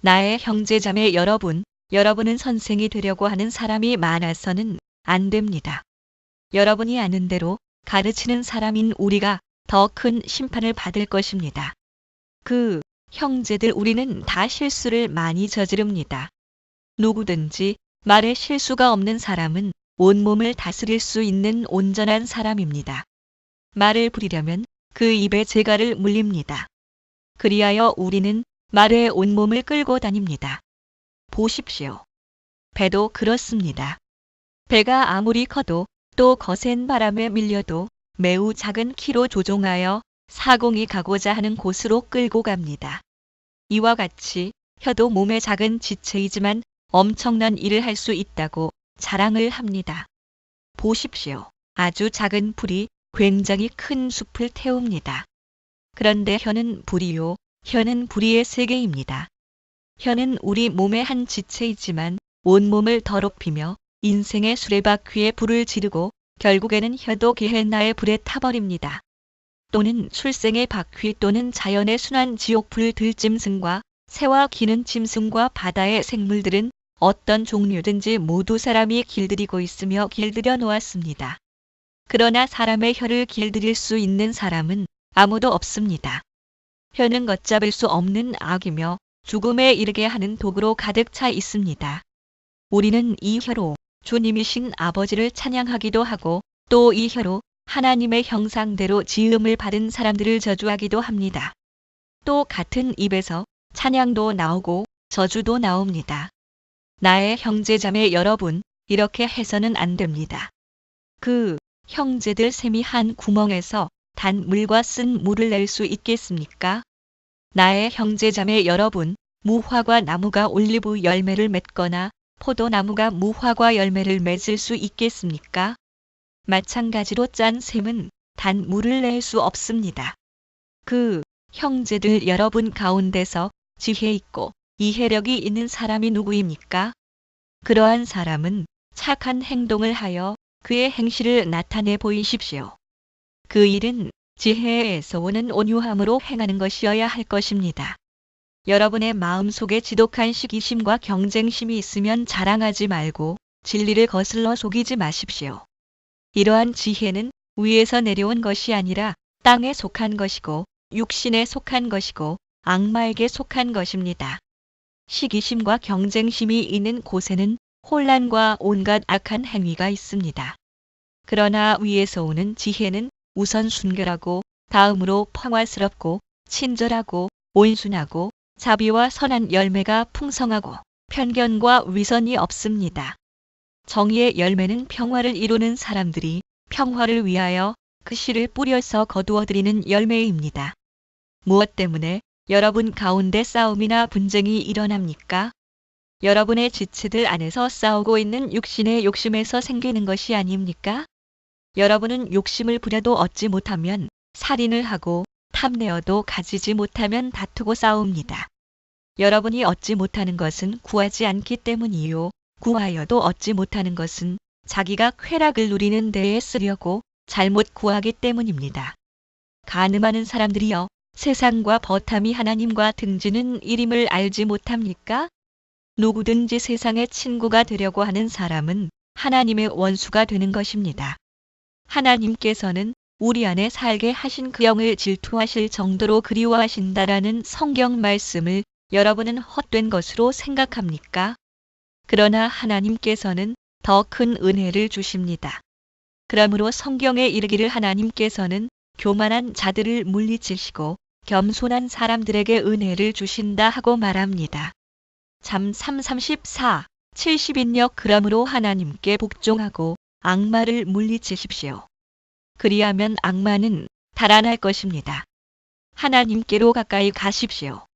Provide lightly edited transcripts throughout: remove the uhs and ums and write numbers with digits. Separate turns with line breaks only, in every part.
나의 형제자매 여러분, 여러분은 선생이 되려고 하는 사람이 많아서는 안 됩니다. 여러분이 아는 대로 가르치는 사람인 우리가 더 큰 심판을 받을 것입니다. 형제들, 우리는 다 실수를 많이 저지릅니다. 누구든지 말에 실수가 없는 사람은 온몸을 다스릴 수 있는 온전한 사람입니다. 말을 부리려면 그 입에 재갈을 물립니다. 그리하여 우리는 말에 온몸을 끌고 다닙니다. 보십시오. 배도 그렇습니다. 배가 아무리 커도 또 거센 바람에 밀려도 매우 작은 키로 조종하여 사공이 가고자 하는 곳으로 끌고 갑니다. 이와 같이 혀도 몸의 작은 지체이지만 엄청난 일을 할 수 있다고 자랑을 합니다. 보십시오. 아주 작은 불이 굉장히 큰 숲을 태웁니다. 그런데 혀는 불이요. 혀는 불의의 세계입니다. 혀는 우리 몸의 한 지체이지만 온몸을 더럽히며 인생의 수레바퀴에 불을 지르고 결국에는 혀도 게헤나의 불에 타버립니다. 또는 출생의 바퀴 또는 자연의 순환 지옥불 들짐승과 새와 기는 짐승과 바다의 생물들은 어떤 종류든지 모두 사람이 길들이고 있으며 길들여 놓았습니다. 그러나 사람의 혀를 길들일 수 있는 사람은 아무도 없습니다. 혀는 걷잡을 수 없는 악이며 죽음에 이르게 하는 독으로 가득 차 있습니다. 우리는 이 혀로 주님이신 아버지를 찬양하기도 하고 또 이 혀로 하나님의 형상대로 지음을 받은 사람들을 저주하기도 합니다. 또 같은 입에서 찬양도 나오고 저주도 나옵니다. 나의 형제자매 여러분, 이렇게 해서는 안 됩니다. 형제들 셈이 한 구멍에서 단 물과 쓴 물을 낼 수 있겠습니까? 나의 형제자매 여러분, 무화과 나무가 올리브 열매를 맺거나 포도나무가 무화과 열매를 맺을 수 있겠습니까? 마찬가지로 짠 셈은 단 물을 낼 수 없습니다. 형제들 여러분 가운데서 지혜 있고 이해력이 있는 사람이 누구입니까? 그러한 사람은 착한 행동을 하여 그의 행실을 나타내 보이십시오. 그 일은 지혜에서 오는 온유함으로 행하는 것이어야 할 것입니다. 여러분의 마음속에 지독한 시기심과 경쟁심이 있으면 자랑하지 말고 진리를 거슬러 속이지 마십시오. 이러한 지혜는 위에서 내려온 것이 아니라 땅에 속한 것이고 육신에 속한 것이고 악마에게 속한 것입니다. 시기심과 경쟁심이 있는 곳에는 혼란과 온갖 악한 행위가 있습니다. 그러나 위에서 오는 지혜는 우선 순결하고 다음으로 평화스럽고 친절하고 온순하고 자비와 선한 열매가 풍성하고 편견과 위선이 없습니다. 정의의 열매는 평화를 이루는 사람들이 평화를 위하여 그 씨를 뿌려서 거두어들이는 열매입니다. 무엇 때문에 여러분 가운데 싸움이나 분쟁이 일어납니까? 여러분의 지체들 안에서 싸우고 있는 육신의 욕심에서 생기는 것이 아닙니까? 여러분은 욕심을 부려도 얻지 못하면 살인을 하고 탐내어도 가지지 못하면 다투고 싸웁니다. 여러분이 얻지 못하는 것은 구하지 않기 때문이요. 구하여도 얻지 못하는 것은 자기가 쾌락을 누리는 데에 쓰려고 잘못 구하기 때문입니다. 간음하는 사람들이여, 세상과 버탐이 하나님과 등지는 일임을 알지 못합니까? 누구든지 세상의 친구가 되려고 하는 사람은 하나님의 원수가 되는 것입니다. 하나님께서는 우리 안에 살게 하신 그 영을 질투하실 정도로 그리워하신다라는 성경 말씀을 여러분은 헛된 것으로 생각합니까? 그러나 하나님께서는 더 큰 은혜를 주십니다. 그러므로 성경에 이르기를 하나님께서는 교만한 자들을 물리치시고 겸손한 사람들에게 은혜를 주신다 하고 말합니다. 잠 3:34, 70인역 그러므로 하나님께 복종하고 악마를 물리치십시오. 그리하면 악마는 달아날 것입니다. 하나님께로 가까이 가십시오.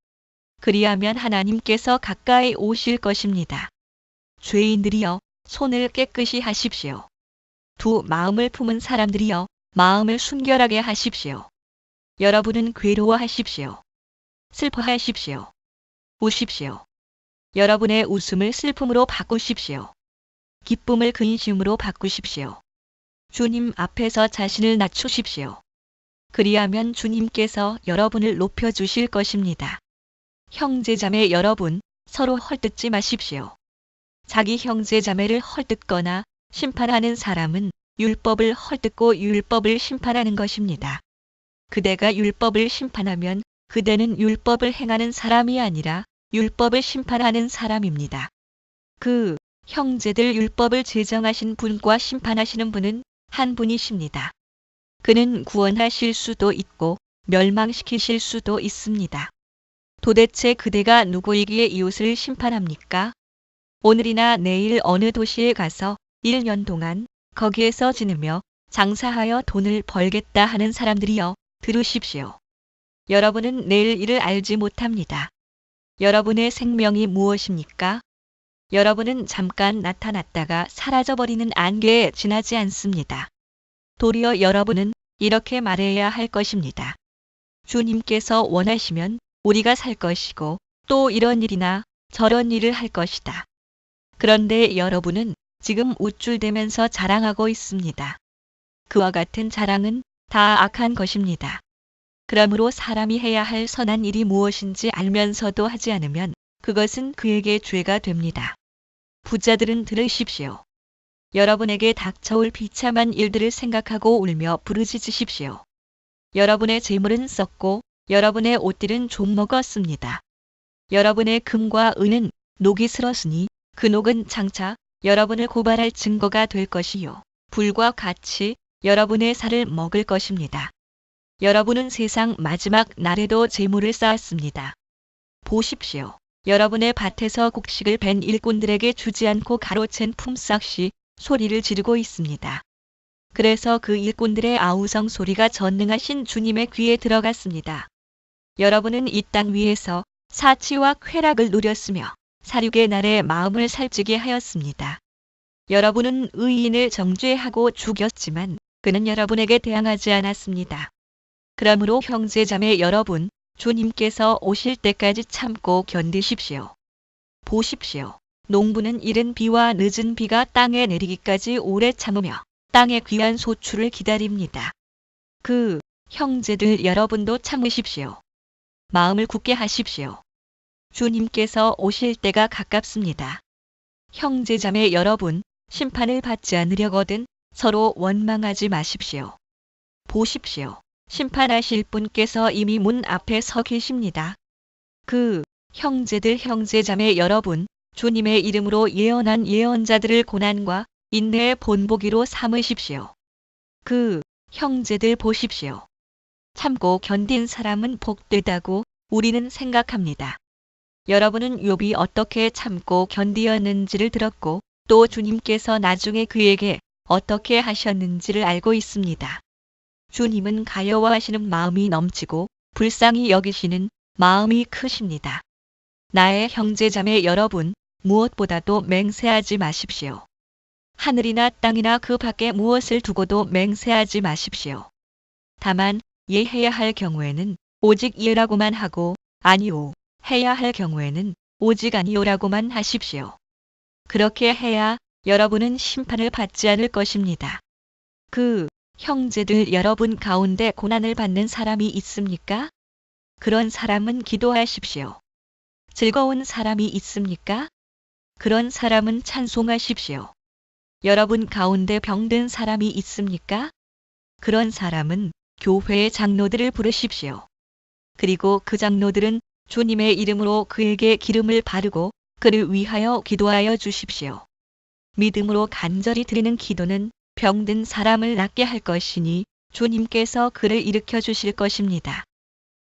그리하면 하나님께서 가까이 오실 것입니다. 죄인들이여, 손을 깨끗이 하십시오. 두 마음을 품은 사람들이여, 마음을 순결하게 하십시오. 여러분은 괴로워하십시오. 슬퍼하십시오. 우십시오. 여러분의 웃음을 슬픔으로 바꾸십시오. 기쁨을 근심으로 바꾸십시오. 주님 앞에서 자신을 낮추십시오. 그리하면 주님께서 여러분을 높여주실 것입니다. 형제자매 여러분, 서로 헐뜯지 마십시오. 자기 형제 자매를 헐뜯거나 심판하는 사람은 율법을 헐뜯고 율법을 심판하는 것입니다. 그대가 율법을 심판하면 그대는 율법을 행하는 사람이 아니라 율법을 심판하는 사람입니다. 그 형제들 율법을 제정하신 분과 심판하시는 분은 한 분이십니다. 그는 구원하실 수도 있고 멸망시키실 수도 있습니다. 도대체 그대가 누구이기에 이웃을 심판합니까? 오늘이나 내일 어느 도시에 가서 1년 동안 거기에서 지내며 장사하여 돈을 벌겠다 하는 사람들이여 들으십시오. 여러분은 내일 일을 알지 못합니다. 여러분의 생명이 무엇입니까? 여러분은 잠깐 나타났다가 사라져버리는 안개에 지나지 않습니다. 도리어 여러분은 이렇게 말해야 할 것입니다. 주님께서 원하시면 우리가 살 것이고 또 이런 일이나 저런 일을 할 것이다. 그런데 여러분은 지금 우쭐대면서 자랑하고 있습니다. 그와 같은 자랑은 다 악한 것입니다. 그러므로 사람이 해야 할 선한 일이 무엇인지 알면서도 하지 않으면 그것은 그에게 죄가 됩니다. 부자들은 들으십시오. 여러분에게 닥쳐올 비참한 일들을 생각하고 울며 부르짖으십시오. 여러분의 재물은 썩고 여러분의 옷들은 좀먹었습니다. 여러분의 금과 은은 녹이 슬었으니 그 녹은 장차 여러분을 고발할 증거가 될 것이요. 불과 같이 여러분의 살을 먹을 것입니다. 여러분은 세상 마지막 날에도 재물을 쌓았습니다. 보십시오. 여러분의 밭에서 곡식을 벤 일꾼들에게 주지 않고 가로챈 품삯이 소리를 지르고 있습니다. 그래서 그 일꾼들의 아우성 소리가 전능하신 주님의 귀에 들어갔습니다. 여러분은 이 땅 위에서 사치와 쾌락을 누렸으며 사륙의 날에 마음을 살찌게 하였습니다. 여러분은 의인을 정죄하고 죽였지만 그는 여러분에게 대항하지 않았습니다. 그러므로 형제자매 여러분, 주님께서 오실 때까지 참고 견디십시오. 보십시오. 농부는 이른 비와 늦은 비가 땅에 내리기까지 오래 참으며 땅의 귀한 소출을 기다립니다. 그 형제들 여러분도 참으십시오. 마음을 굳게 하십시오. 주님께서 오실 때가 가깝습니다. 형제자매 여러분, 심판을 받지 않으려거든 서로 원망하지 마십시오. 보십시오. 심판하실 분께서 이미 문 앞에 서 계십니다. 그 형제들 형제자매 여러분, 주님의 이름으로 예언한 예언자들을 고난과 인내의 본보기로 삼으십시오. 그 형제들 보십시오. 참고 견딘 사람은 복되다고 우리는 생각합니다. 여러분은 욥이 어떻게 참고 견디었는지를 들었고 또 주님께서 나중에 그에게 어떻게 하셨는지를 알고 있습니다. 주님은 가여워하시는 마음이 넘치고 불쌍히 여기시는 마음이 크십니다. 나의 형제자매 여러분, 무엇보다도 맹세하지 마십시오. 하늘이나 땅이나 그 밖에 무엇을 두고도 맹세하지 마십시오. 다만 예해야 할 경우에는 오직 예라고만 하고 아니오 해야 할 경우에는 오직 아니오라고만 하십시오. 그렇게 해야 여러분은 심판을 받지 않을 것입니다. 그 형제들 여러분 가운데 고난을 받는 사람이 있습니까? 그런 사람은 기도하십시오. 즐거운 사람이 있습니까? 그런 사람은 찬송하십시오. 여러분 가운데 병든 사람이 있습니까? 그런 사람은 교회의 장로들을 부르십시오. 그리고 그 장로들은 주님의 이름으로 그에게 기름을 바르고 그를 위하여 기도하여 주십시오. 믿음으로 간절히 드리는 기도는 병든 사람을 낫게 할 것이니 주님께서 그를 일으켜 주실 것입니다.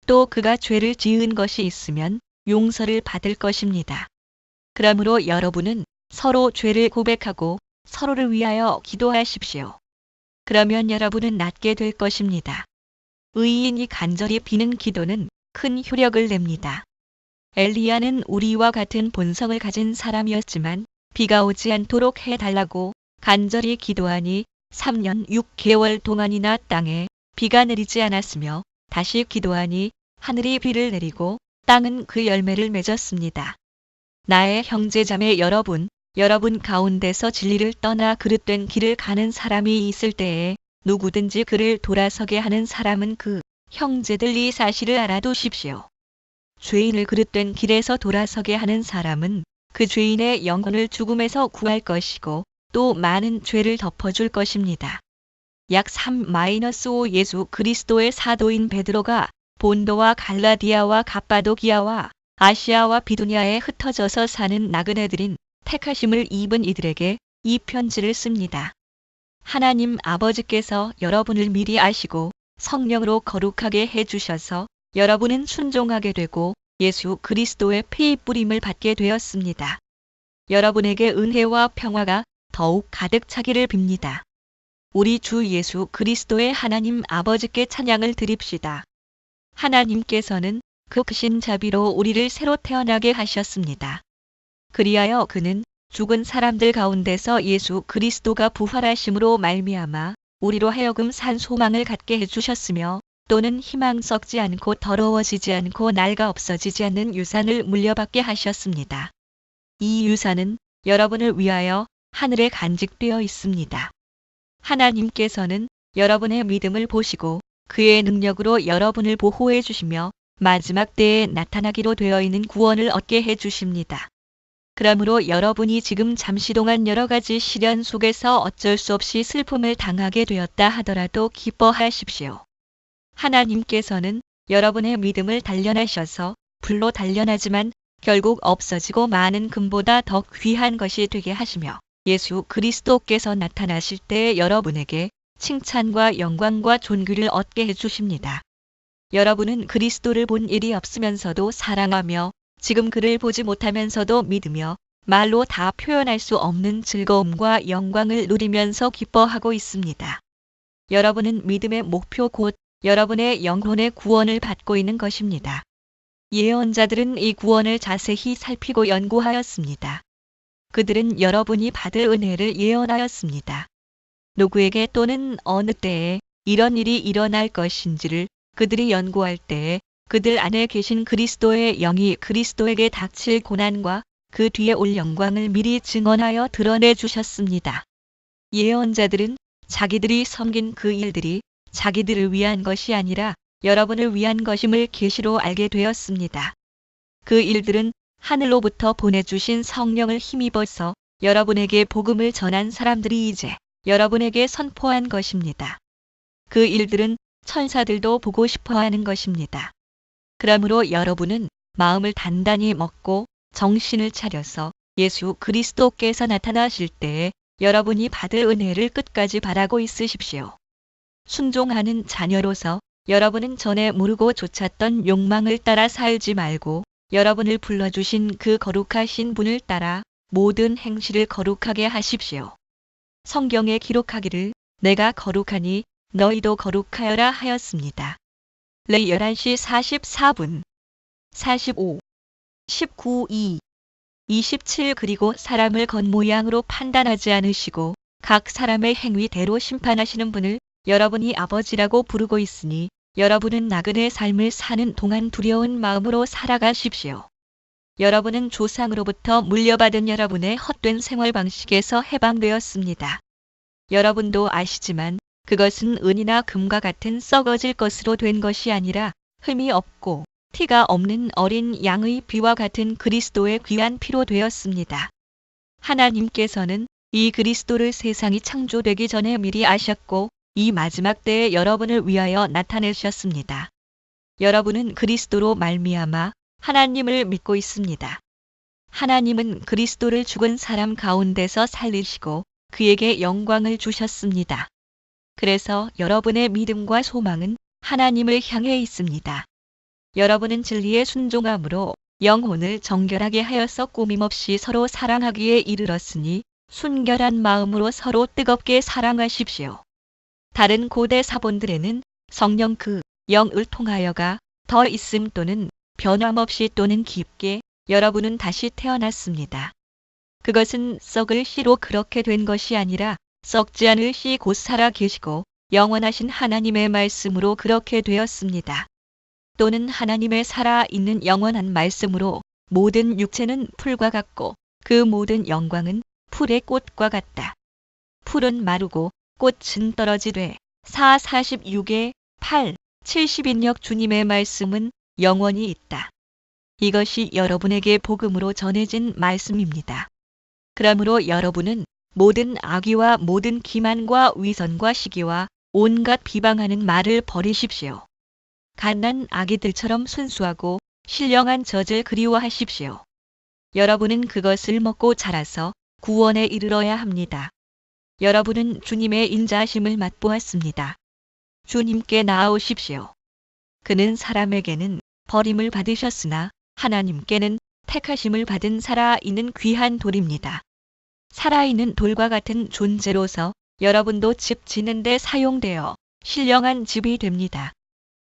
또 그가 죄를 지은 것이 있으면 용서를 받을 것입니다. 그러므로 여러분은 서로 죄를 고백하고 서로를 위하여 기도하십시오. 그러면 여러분은 낫게 될 것입니다. 의인이 간절히 비는 기도는 큰 효력을 냅니다. 엘리야는 우리와 같은 본성을 가진 사람이었지만 비가 오지 않도록 해달라고 간절히 기도하니 3년 6개월 동안이나 땅에 비가 내리지 않았으며 다시 기도하니 하늘이 비를 내리고 땅은 그 열매를 맺었습니다. 나의 형제자매 여러분, 여러분 가운데서 진리를 떠나 그릇된 길을 가는 사람이 있을 때에 누구든지 그를 돌아서게 하는 사람은 그 형제들 이 사실을 알아두십시오. 죄인을 그릇된 길에서 돌아서게 하는 사람은 그 죄인의 영혼을 죽음에서 구할 것이고 또 많은 죄를 덮어줄 것입니다. 약 3-5 예수 그리스도의 사도인 베드로가 본도와 갈라디아와 갑바도기아와 아시아와 비두냐에 흩어져서 사는 나그네들인 택하심을 입은 이들에게 이 편지를 씁니다. 하나님 아버지께서 여러분을 미리 아시고 성령으로 거룩하게 해주셔서 여러분은 순종하게 되고 예수 그리스도의 피 뿌림을 받게 되었습니다. 여러분에게 은혜와 평화가 더욱 가득 차기를 빕니다. 우리 주 예수 그리스도의 하나님 아버지께 찬양을 드립시다. 하나님께서는 그 크신 자비로 우리를 새로 태어나게 하셨습니다. 그리하여 그는 죽은 사람들 가운데서 예수 그리스도가 부활하심으로 말미암아 우리로 하여금 산 소망을 갖게 해주셨으며 또는 희망 썩지 않고 더러워지지 않고 낡아 없어지지 않는 유산을 물려받게 하셨습니다. 이 유산은 여러분을 위하여 하늘에 간직되어 있습니다. 하나님께서는 여러분의 믿음을 보시고 그의 능력으로 여러분을 보호해 주시며 마지막 때에 나타나기로 되어 있는 구원을 얻게 해 주십니다. 그러므로 여러분이 지금 잠시 동안 여러 가지 시련 속에서 어쩔 수 없이 슬픔을 당하게 되었다 하더라도 기뻐하십시오. 하나님께서는 여러분의 믿음을 단련하셔서 불로 단련하지만 결국 없어지고 많은 금보다 더 귀한 것이 되게 하시며 예수 그리스도께서 나타나실 때 여러분에게 칭찬과 영광과 존귀를 얻게 해주십니다. 여러분은 그리스도를 본 일이 없으면서도 사랑하며 지금 그를 보지 못하면서도 믿으며 말로 다 표현할 수 없는 즐거움과 영광을 누리면서 기뻐하고 있습니다. 여러분은 믿음의 목표 곧 여러분의 영혼의 구원을 받고 있는 것입니다. 예언자들은 이 구원을 자세히 살피고 연구하였습니다. 그들은 여러분이 받을 은혜를 예언하였습니다. 누구에게 또는 어느 때에 이런 일이 일어날 것인지를 그들이 연구할 때에 그들 안에 계신 그리스도의 영이 그리스도에게 닥칠 고난과 그 뒤에 올 영광을 미리 증언하여 드러내 주셨습니다. 예언자들은 자기들이 섬긴 그 일들이 자기들을 위한 것이 아니라 여러분을 위한 것임을 계시로 알게 되었습니다. 그 일들은 하늘로부터 보내주신 성령을 힘입어서 여러분에게 복음을 전한 사람들이 이제 여러분에게 선포한 것입니다. 그 일들은 천사들도 보고 싶어하는 것입니다. 그러므로 여러분은 마음을 단단히 먹고 정신을 차려서 예수 그리스도께서 나타나실 때에 여러분이 받을 은혜를 끝까지 바라고 있으십시오. 순종하는 자녀로서 여러분은 전에 모르고 좇았던 욕망을 따라 살지 말고 여러분을 불러주신 그 거룩하신 분을 따라 모든 행실을 거룩하게 하십시오. 성경에 기록하기를 내가 거룩하니 너희도 거룩하여라 하였습니다. 레 11시 44분 45 19-2 27 그리고 사람을 겉모양으로 판단하지 않으시고 각 사람의 행위대로 심판하시는 분을 여러분이 아버지라고 부르고 있으니 여러분은 나그네 삶을 사는 동안 두려운 마음으로 살아가십시오. 여러분은 조상으로부터 물려받은 여러분의 헛된 생활 방식에서 해방되었습니다. 여러분도 아시지만 그것은 은이나 금과 같은 썩어질 것으로 된 것이 아니라 흠이 없고 티가 없는 어린 양의 피와 같은 그리스도의 귀한 피로 되었습니다. 하나님께서는 이 그리스도를 세상이 창조되기 전에 미리 아셨고 이 마지막 때에 여러분을 위하여 나타내셨습니다. 여러분은 그리스도로 말미암아 하나님을 믿고 있습니다. 하나님은 그리스도를 죽은 사람 가운데서 살리시고 그에게 영광을 주셨습니다. 그래서 여러분의 믿음과 소망은 하나님을 향해 있습니다. 여러분은 진리에 순종함으로 영혼을 정결하게 하여서 꾸밈없이 서로 사랑하기에 이르렀으니 순결한 마음으로 서로 뜨겁게 사랑하십시오. 다른 고대 사본들에는 성령 그 영을 통하여가 더 있음 또는 변함없이 또는 깊게 여러분은 다시 태어났습니다. 그것은 썩을 씨로 그렇게 된 것이 아니라 썩지 않을 씨 곧 살아 계시고 영원하신 하나님의 말씀으로 그렇게 되었습니다. 또는 하나님의 살아있는 영원한 말씀으로 모든 육체는 풀과 같고 그 모든 영광은 풀의 꽃과 같다. 풀은 마르고 꽃은 떨어지되 46에 8, 70인역 주님의 말씀은 영원히 있다. 이것이 여러분에게 복음으로 전해진 말씀입니다. 그러므로 여러분은 모든 악의와 모든 기만과 위선과 시기와 온갖 비방하는 말을 버리십시오. 갓난 아기들처럼 순수하고 신령한 젖을 그리워하십시오. 여러분은 그것을 먹고 자라서 구원에 이르러야 합니다. 여러분은 주님의 인자하심을 맛보았습니다. 주님께 나아오십시오. 그는 사람에게는 버림을 받으셨으나 하나님께는 택하심을 받은 살아있는 귀한 돌입니다. 살아있는 돌과 같은 존재로서 여러분도 집 짓는 데 사용되어 신령한 집이 됩니다.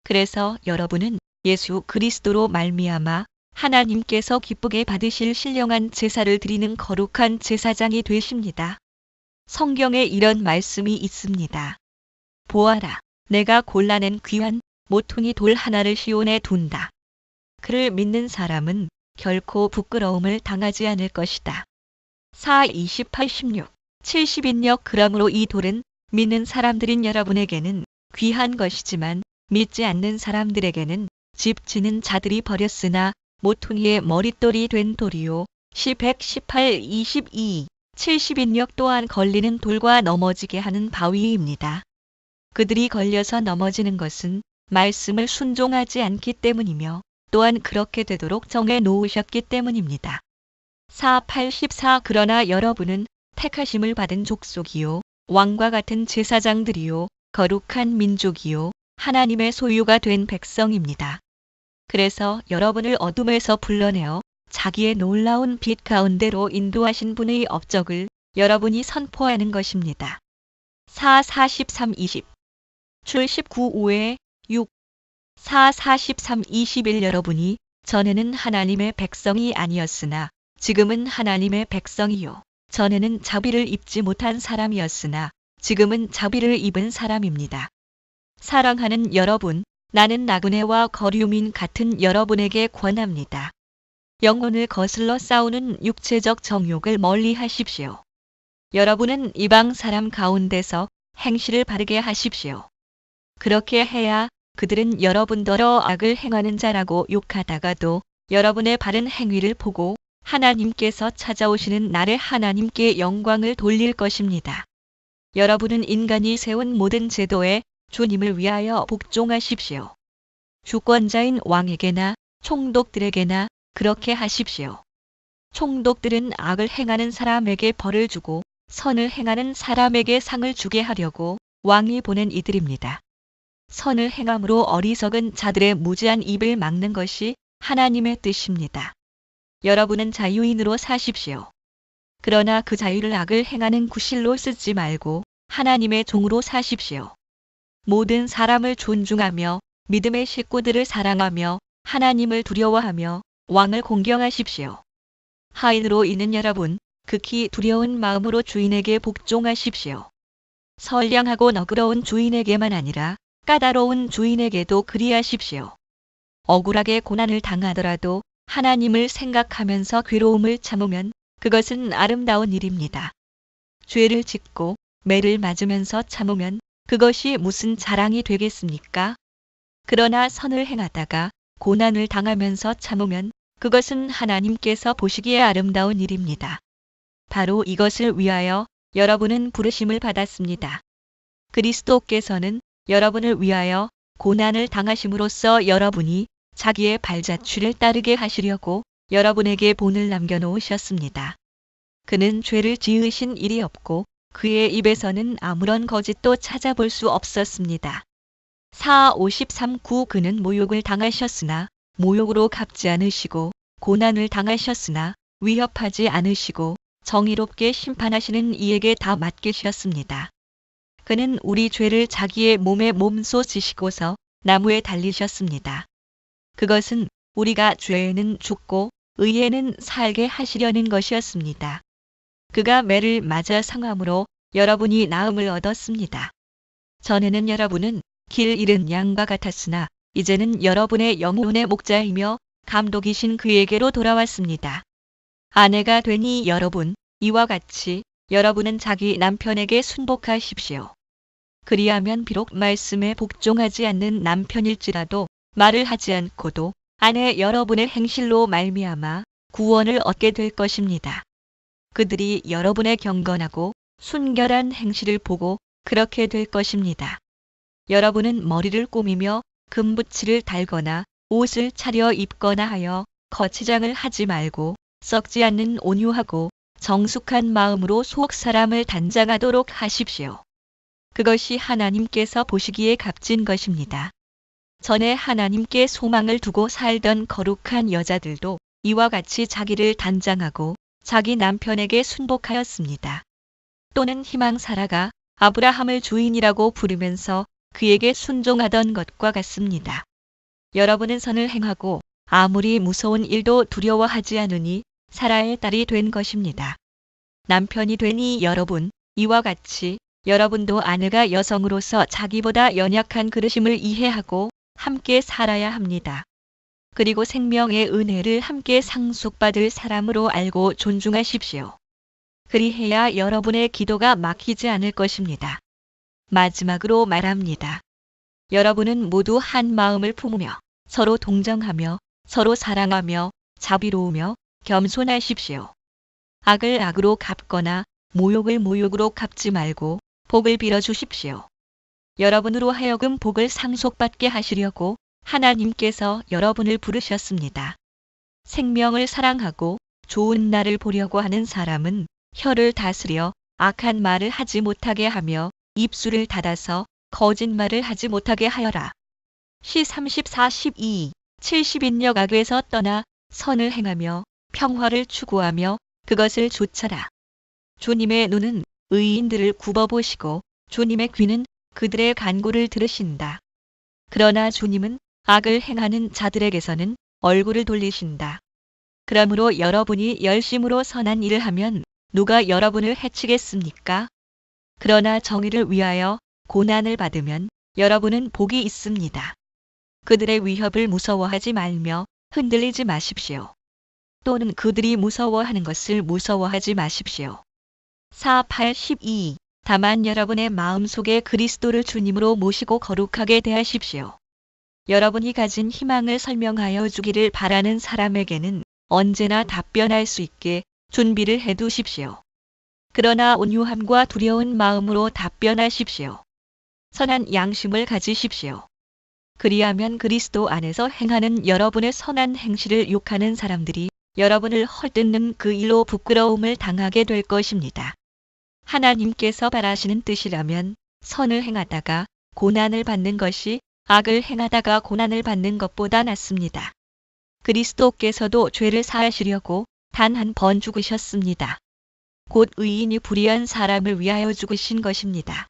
그래서 여러분은 예수 그리스도로 말미암아 하나님께서 기쁘게 받으실 신령한 제사를 드리는 거룩한 제사장이 되십니다. 성경에 이런 말씀이 있습니다. 보아라, 내가 골라낸 귀한 모퉁이 돌 하나를 시온에 둔다. 그를 믿는 사람은 결코 부끄러움을 당하지 않을 것이다. 4, 28, 16, 70인역 그러므로 이 돌은 믿는 사람들인 여러분에게는 귀한 것이지만 믿지 않는 사람들에게는 집 지는 자들이 버렸으나 모퉁이의 머릿돌이 된 돌이요. 시 118, 22, 70인역 또한 걸리는 돌과 넘어지게 하는 바위입니다. 그들이 걸려서 넘어지는 것은 말씀을 순종하지 않기 때문이며 또한 그렇게 되도록 정해 놓으셨기 때문입니다. 4, 84 그러나 여러분은 택하심을 받은 족속이요. 왕과 같은 제사장들이요. 거룩한 민족이요. 하나님의 소유가 된 백성입니다. 그래서 여러분을 어둠에서 불러내어 자기의 놀라운 빛 가운데로 인도하신 분의 업적을 여러분이 선포하는 것입니다. 4, 43, 20 출 19, 5에 6 4, 43, 21 여러분이 전에는 하나님의 백성이 아니었으나 지금은 하나님의 백성이요. 전에는 자비를 입지 못한 사람이었으나 지금은 자비를 입은 사람입니다. 사랑하는 여러분, 나는 나그네와 거류민 같은 여러분에게 권합니다. 영혼을 거슬러 싸우는 육체적 정욕을 멀리 하십시오. 여러분은 이방 사람 가운데서 행실을 바르게 하십시오. 그렇게 해야 그들은 여러분더러 악을 행하는 자라고 욕하다가도 여러분의 바른 행위를 보고 하나님께서 찾아오시는 날에 하나님께 영광을 돌릴 것입니다. 여러분은 인간이 세운 모든 제도에 주님을 위하여 복종하십시오. 주권자인 왕에게나 총독들에게나 그렇게 하십시오. 총독들은 악을 행하는 사람에게 벌을 주고 선을 행하는 사람에게 상을 주게 하려고 왕이 보낸 이들입니다. 선을 행함으로 어리석은 자들의 무지한 입을 막는 것이 하나님의 뜻입니다. 여러분은 자유인으로 사십시오. 그러나 그 자유를 악을 행하는 구실로 쓰지 말고 하나님의 종으로 사십시오. 모든 사람을 존중하며 믿음의 식구들을 사랑하며 하나님을 두려워하며 왕을 공경하십시오. 하인으로 있는 여러분, 극히 두려운 마음으로 주인에게 복종하십시오. 선량하고 너그러운 주인에게만 아니라 까다로운 주인에게도 그리하십시오. 억울하게 고난을 당하더라도 하나님을 생각하면서 괴로움을 참으면 그것은 아름다운 일입니다. 죄를 짓고 매를 맞으면서 참으면 그것이 무슨 자랑이 되겠습니까? 그러나 선을 행하다가 고난을 당하면서 참으면 그것은 하나님께서 보시기에 아름다운 일입니다. 바로 이것을 위하여 여러분은 부르심을 받았습니다. 그리스도께서는 여러분을 위하여 고난을 당하심으로써 여러분이 자기의 발자취를 따르게 하시려고 여러분에게 본을 남겨놓으셨습니다. 그는 죄를 지으신 일이 없고 그의 입에서는 아무런 거짓도 찾아볼 수 없었습니다. 4, 53, 9 그는 모욕을 당하셨으나 모욕으로 갚지 않으시고 고난을 당하셨으나 위협하지 않으시고 정의롭게 심판하시는 이에게 다 맡기셨습니다. 그는 우리 죄를 자기의 몸에 몸소 지시고서 나무에 달리셨습니다. 그것은 우리가 죄에는 죽고 의에는 살게 하시려는 것이었습니다. 그가 매를 맞아 상함으로 여러분이 나음을 얻었습니다. 전에는 여러분은 길 잃은 양과 같았으나 이제는 여러분의 영혼의 목자이며 감독이신 그에게로 돌아왔습니다. 아내가 되니 여러분, 이와 같이 여러분은 자기 남편에게 순복하십시오. 그리하면 비록 말씀에 복종하지 않는 남편일지라도 말을 하지 않고도 안에 여러분의 행실로 말미암아 구원을 얻게 될 것입니다. 그들이 여러분의 경건하고 순결한 행실을 보고 그렇게 될 것입니다. 여러분은 머리를 꾸미며 금붙이를 달거나 옷을 차려 입거나 하여 거치장을 하지 말고 썩지 않는 온유하고 정숙한 마음으로 속 사람을 단장하도록 하십시오. 그것이 하나님께서 보시기에 값진 것입니다. 전에 하나님께 소망을 두고 살던 거룩한 여자들도 이와 같이 자기를 단장하고 자기 남편에게 순복하였습니다. 또는 희망사라가 아브라함을 주인이라고 부르면서 그에게 순종하던 것과 같습니다. 여러분은 선을 행하고 아무리 무서운 일도 두려워하지 않으니 사라의 딸이 된 것입니다. 남편이 되니 여러분, 이와 같이 여러분도 아내가 여성으로서 자기보다 연약한 그릇임을 이해하고 함께 살아야 합니다. 그리고 생명의 은혜를 함께 상속받을 사람으로 알고 존중하십시오. 그리해야 여러분의 기도가 막히지 않을 것입니다. 마지막으로 말합니다. 여러분은 모두 한 마음을 품으며 서로 동정하며 서로 사랑하며 자비로우며 겸손하십시오. 악을 악으로 갚거나 모욕을 모욕으로 갚지 말고 복을 빌어주십시오. 여러분으로 하여금 복을 상속받게 하시려고 하나님께서 여러분을 부르셨습니다. 생명을 사랑하고 좋은 날을 보려고 하는 사람은 혀를 다스려 악한 말을 하지 못하게 하며 입술을 닫아서 거짓말을 하지 못하게 하여라. 시 30-42, 70인역 악에서 떠나 선을 행하며 평화를 추구하며 그것을 좇아라. 주님의 눈은 의인들을 굽어보시고 주님의 귀는 그들의 간구를 들으신다. 그러나 주님은 악을 행하는 자들에게서는 얼굴을 돌리신다. 그러므로 여러분이 열심으로 선한 일을 하면 누가 여러분을 해치겠습니까? 그러나 정의를 위하여 고난을 받으면 여러분은 복이 있습니다. 그들의 위협을 무서워하지 말며 흔들리지 마십시오. 또는 그들이 무서워하는 것을 무서워하지 마십시오. 4-8-12 다만 여러분의 마음속에 그리스도를 주님으로 모시고 거룩하게 대하십시오. 여러분이 가진 희망을 설명하여 주기를 바라는 사람에게는 언제나 답변할 수 있게 준비를 해두십시오. 그러나 온유함과 두려운 마음으로 답변하십시오. 선한 양심을 가지십시오. 그리하면 그리스도 안에서 행하는 여러분의 선한 행실을 욕하는 사람들이 여러분을 헐뜯는 그 일로 부끄러움을 당하게 될 것입니다. 하나님께서 바라시는 뜻이라면 선을 행하다가 고난을 받는 것이 악을 행하다가 고난을 받는 것보다 낫습니다. 그리스도께서도 죄를 사하시려고 단 한 번 죽으셨습니다. 곧 의인이 불의한 사람을 위하여 죽으신 것입니다.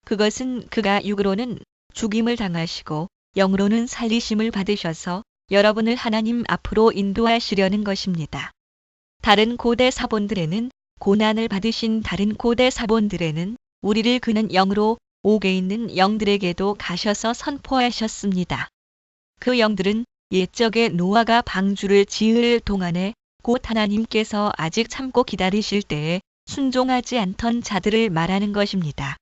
그것은 그가 육으로는 죽임을 당하시고 영으로는 살리심을 받으셔서 여러분을 하나님 앞으로 인도하시려는 것입니다. 다른 고대 사본들에는 고난을 받으신 다른 고대 사본들에는 우리를 그는 영으로 옥에 있는 영들에게도 가셔서 선포하셨습니다. 그 영들은 옛적에 노아가 방주를 지을 동안에 곧 하나님께서 아직 참고 기다리실 때에 순종하지 않던 자들을 말하는 것입니다.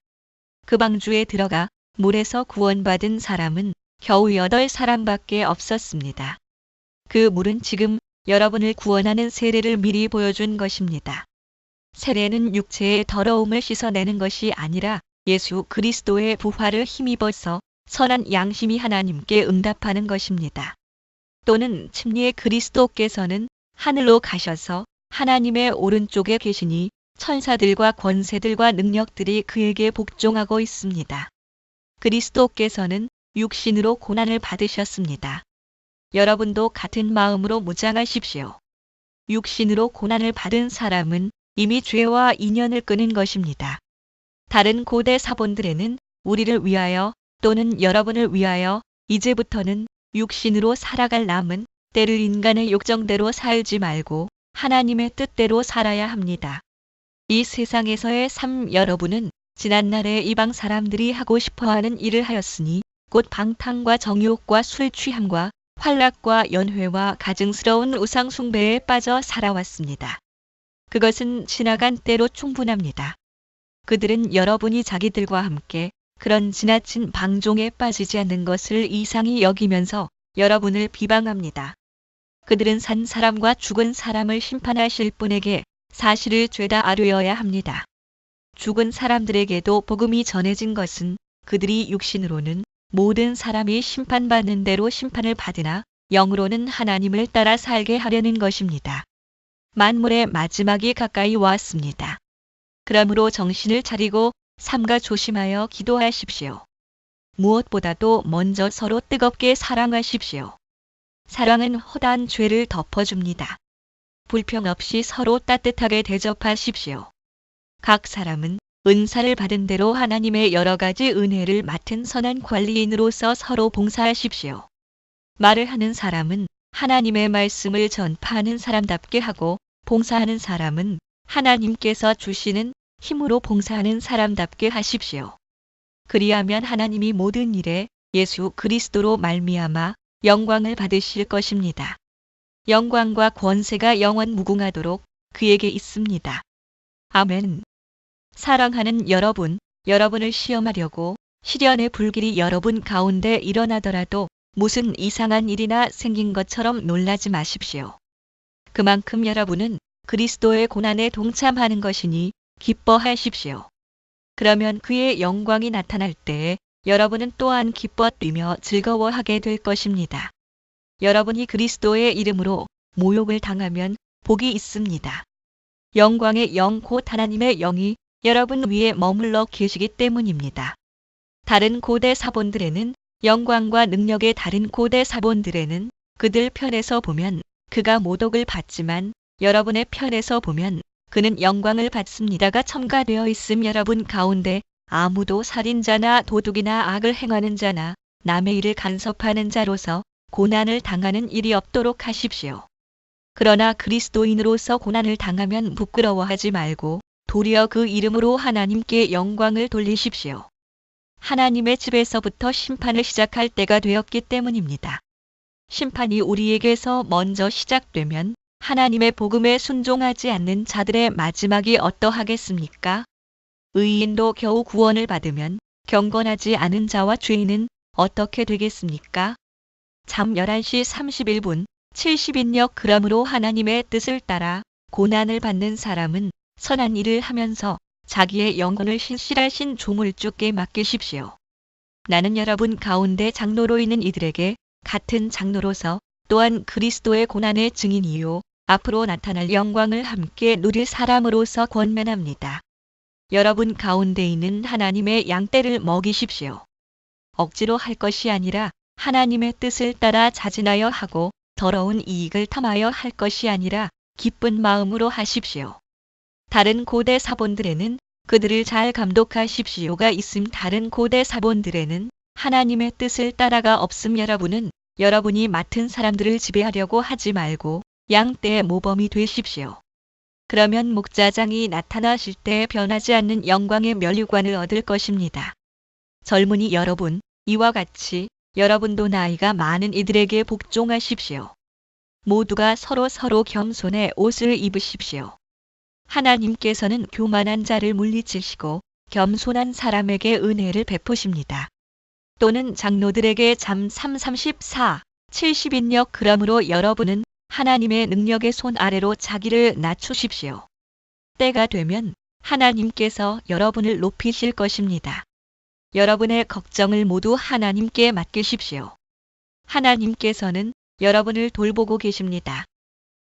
그 방주에 들어가 물에서 구원받은 사람은 겨우 8사람밖에 없었습니다. 그 물은 지금 여러분을 구원하는 세례를 미리 보여준 것입니다. 세례는 육체의 더러움을 씻어내는 것이 아니라 예수 그리스도의 부활을 힘입어서 선한 양심이 하나님께 응답하는 것입니다. 또는 침례의 그리스도께서는 하늘로 가셔서 하나님의 오른쪽에 계시니 천사들과 권세들과 능력들이 그에게 복종하고 있습니다. 그리스도께서는 육신으로 고난을 받으셨습니다. 여러분도 같은 마음으로 무장하십시오. 육신으로 고난을 받은 사람은 이미 죄와 인연을 끊은 것입니다. 다른 고대 사본들에는 우리를 위하여 또는 여러분을 위하여 이제부터는 육신으로 살아갈 남은 때를 인간의 욕정대로 살지 말고 하나님의 뜻대로 살아야 합니다. 이 세상에서의 삶 여러분은 지난날의 이방 사람들이 하고 싶어하는 일을 하였으니 곧 방탕과 정욕과 술 취함과 환락과 연회와 가증스러운 우상 숭배에 빠져 살아왔습니다. 그것은 지나간 때로 충분합니다. 그들은 여러분이 자기들과 함께 그런 지나친 방종에 빠지지 않는 것을 이상히 여기면서 여러분을 비방합니다. 그들은 산 사람과 죽은 사람을 심판하실 분에게 사실을 죄다 아뢰어야 합니다. 죽은 사람들에게도 복음이 전해진 것은 그들이 육신으로는 모든 사람이 심판받는 대로 심판을 받으나 영으로는 하나님을 따라 살게 하려는 것입니다. 만물의 마지막이 가까이 왔습니다. 그러므로 정신을 차리고 삼가 조심하여 기도하십시오. 무엇보다도 먼저 서로 뜨겁게 사랑하십시오. 사랑은 허다한 죄를 덮어줍니다. 불평 없이 서로 따뜻하게 대접하십시오. 각 사람은 은사를 받은 대로 하나님의 여러 가지 은혜를 맡은 선한 관리인으로서 서로 봉사하십시오. 말을 하는 사람은 하나님의 말씀을 전파하는 사람답게 하고 봉사하는 사람은 하나님께서 주시는 힘으로 봉사하는 사람답게 하십시오. 그리하면 하나님이 모든 일에 예수 그리스도로 말미암아 영광을 받으실 것입니다. 영광과 권세가 영원 무궁하도록 그에게 있습니다. 아멘. 사랑하는 여러분, 여러분을 시험하려고 시련의 불길이 여러분 가운데 일어나더라도 무슨 이상한 일이나 생긴 것처럼 놀라지 마십시오. 그만큼 여러분은 그리스도의 고난에 동참하는 것이니 기뻐하십시오. 그러면 그의 영광이 나타날 때에 여러분은 또한 기뻐 뛰며 즐거워하게 될 것입니다. 여러분이 그리스도의 이름으로 모욕을 당하면 복이 있습니다. 영광의 영 곧 하나님의 영이 여러분 위에 머물러 계시기 때문입니다. 다른 고대 사본들에는 영광과 능력의 다른 고대 사본들에는 그들 편에서 보면 그가 모독을 받지만 여러분의 편에서 보면 그는 영광을 받습니다가 첨가되어 있음. 여러분 가운데 아무도 살인자나 도둑이나 악을 행하는 자나 남의 일을 간섭하는 자로서 고난을 당하는 일이 없도록 하십시오. 그러나 그리스도인으로서 고난을 당하면 부끄러워하지 말고 도리어 그 이름으로 하나님께 영광을 돌리십시오. 하나님의 집에서부터 심판을 시작할 때가 되었기 때문입니다. 심판이 우리에게서 먼저 시작되면 하나님의 복음에 순종하지 않는 자들의 마지막이 어떠하겠습니까? 의인도 겨우 구원을 받으면 경건하지 않은 자와 죄인은 어떻게 되겠습니까? 잠 11시 31분 70인역. 그러므로 하나님의 뜻을 따라 고난을 받는 사람은 선한 일을 하면서 자기의 영혼을 신실하신 조물주께 맡기십시오. 나는 여러분 가운데 장로로 있는 이들에게 같은 장로로서 또한 그리스도의 고난의 증인이요 앞으로 나타날 영광을 함께 누릴 사람으로서 권면합니다. 여러분 가운데 있는 하나님의 양떼를 먹이십시오. 억지로 할 것이 아니라 하나님의 뜻을 따라 자진하여 하고 더러운 이익을 탐하여 할 것이 아니라 기쁜 마음으로 하십시오. 다른 고대 사본들에는 그들을 잘 감독하십시오가 있음. 다른 고대 사본들에는 하나님의 뜻을 따라가 없음. 여러분은 여러분이 맡은 사람들을 지배하려고 하지 말고 양떼의 모범이 되십시오. 그러면 목자장이 나타나실 때 변하지 않는 영광의 면류관을 얻을 것입니다. 젊은이 여러분, 이와 같이 여러분도 나이가 많은 이들에게 복종하십시오. 모두가 서로 겸손의 옷을 입으십시오. 하나님께서는 교만한 자를 물리치시고 겸손한 사람에게 은혜를 베푸십니다. 또는 장로들에게 잠 3:34, 70인역. 그러므로 여러분은 하나님의 능력의 손 아래로 자기를 낮추십시오. 때가 되면 하나님께서 여러분을 높이실 것입니다. 여러분의 걱정을 모두 하나님께 맡기십시오. 하나님께서는 여러분을 돌보고 계십니다.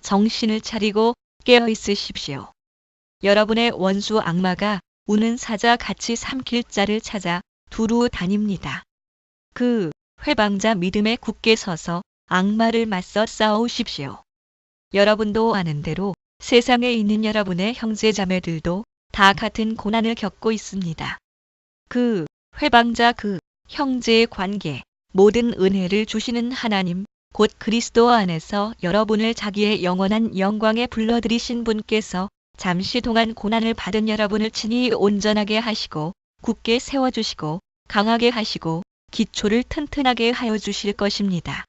정신을 차리고 깨어 있으십시오. 여러분의 원수 악마가 우는 사자 같이 삼킬 자를 찾아 두루 다닙니다. 그 회방자 믿음에 굳게 서서 악마를 맞서 싸우십시오. 여러분도 아는 대로 세상에 있는 여러분의 형제 자매들도 다 같은 고난을 겪고 있습니다. 그 회방자 그 형제의 관계 모든 은혜를 주시는 하나님 곧 그리스도 안에서 여러분을 자기의 영원한 영광에 불러들이신 분께서 잠시 동안 고난을 받은 여러분을 친히 온전하게 하시고 굳게 세워주시고 강하게 하시고 기초를 튼튼하게 하여 주실 것입니다.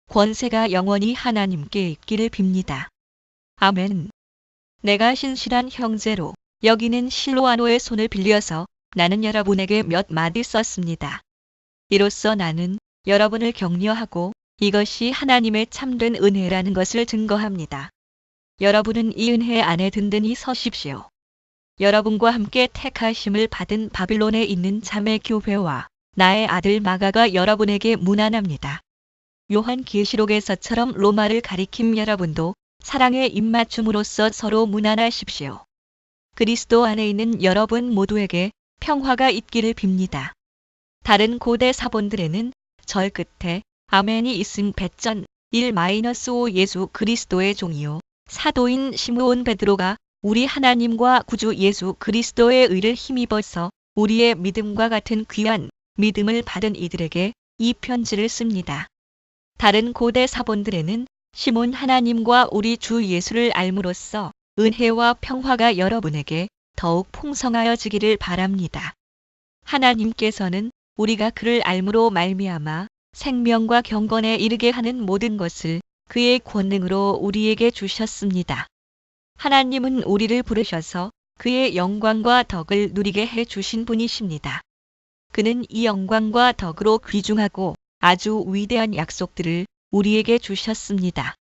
권세가 영원히 하나님께 있기를 빕니다. 아멘. 내가 신실한 형제로 여기는 실로아노의 손을 빌려서 나는 여러분에게 몇 마디 썼습니다. 이로써 나는 여러분을 격려하고 이것이 하나님의 참된 은혜라는 것을 증거합니다. 여러분은 이 은혜 안에 든든히 서십시오. 여러분과 함께 택하심을 받은 바빌론에 있는 자매 교회와 나의 아들 마가가 여러분에게 문안합니다. 요한계시록에서처럼 로마를 가리킴 여러분도 사랑의 입맞춤으로써 서로 문안하십시오. 그리스도 안에 있는 여러분 모두에게 평화가 있기를 빕니다. 다른 고대 사본들에는 절 끝에 아멘이 있음 배전 1-5 예수 그리스도의 종이요 사도인 시므온 베드로가 우리 하나님과 구주 예수 그리스도의 의를 힘입어서 우리의 믿음과 같은 귀한 믿음을 받은 이들에게 이 편지를 씁니다. 다른 고대 사본들에는 시몬 하나님과 우리 주 예수를 알므로써 은혜와 평화가 여러분에게 더욱 풍성하여지기를 바랍니다. 하나님께서는 우리가 그를 알므로 말미암아 생명과 경건에 이르게 하는 모든 것을 그의 권능으로 우리에게 주셨습니다. 하나님은 우리를 부르셔서 그의 영광과 덕을 누리게 해 주신 분이십니다. 그는 이 영광과 덕으로 귀중하고 아주 위대한 약속들을 우리에게 주셨습니다.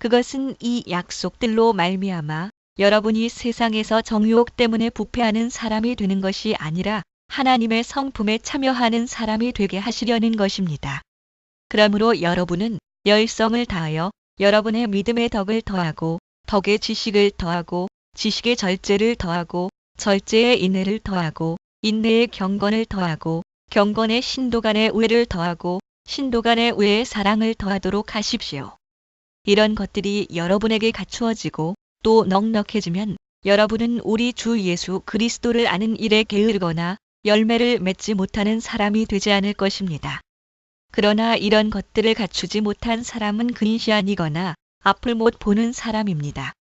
그것은 이 약속들로 말미암아 여러분이 세상에서 정욕 때문에 부패하는 사람이 되는 것이 아니라 하나님의 성품에 참여하는 사람이 되게 하시려는 것입니다. 그러므로 여러분은 열성을 다하여 여러분의 믿음의 덕을 더하고 덕의 지식을 더하고 지식의 절제를 더하고 절제의 인내를 더하고 인내의 경건을 더하고 경건의 신도 간의 우애를 더하고 신도 간의 우애의 사랑을 더하도록 하십시오. 이런 것들이 여러분에게 갖추어지고 또 넉넉해지면 여러분은 우리 주 예수 그리스도를 아는 일에 게으르거나 열매를 맺지 못하는 사람이 되지 않을 것입니다. 그러나 이런 것들을 갖추지 못한 사람은 근시안이거나 앞을 못 보는 사람입니다.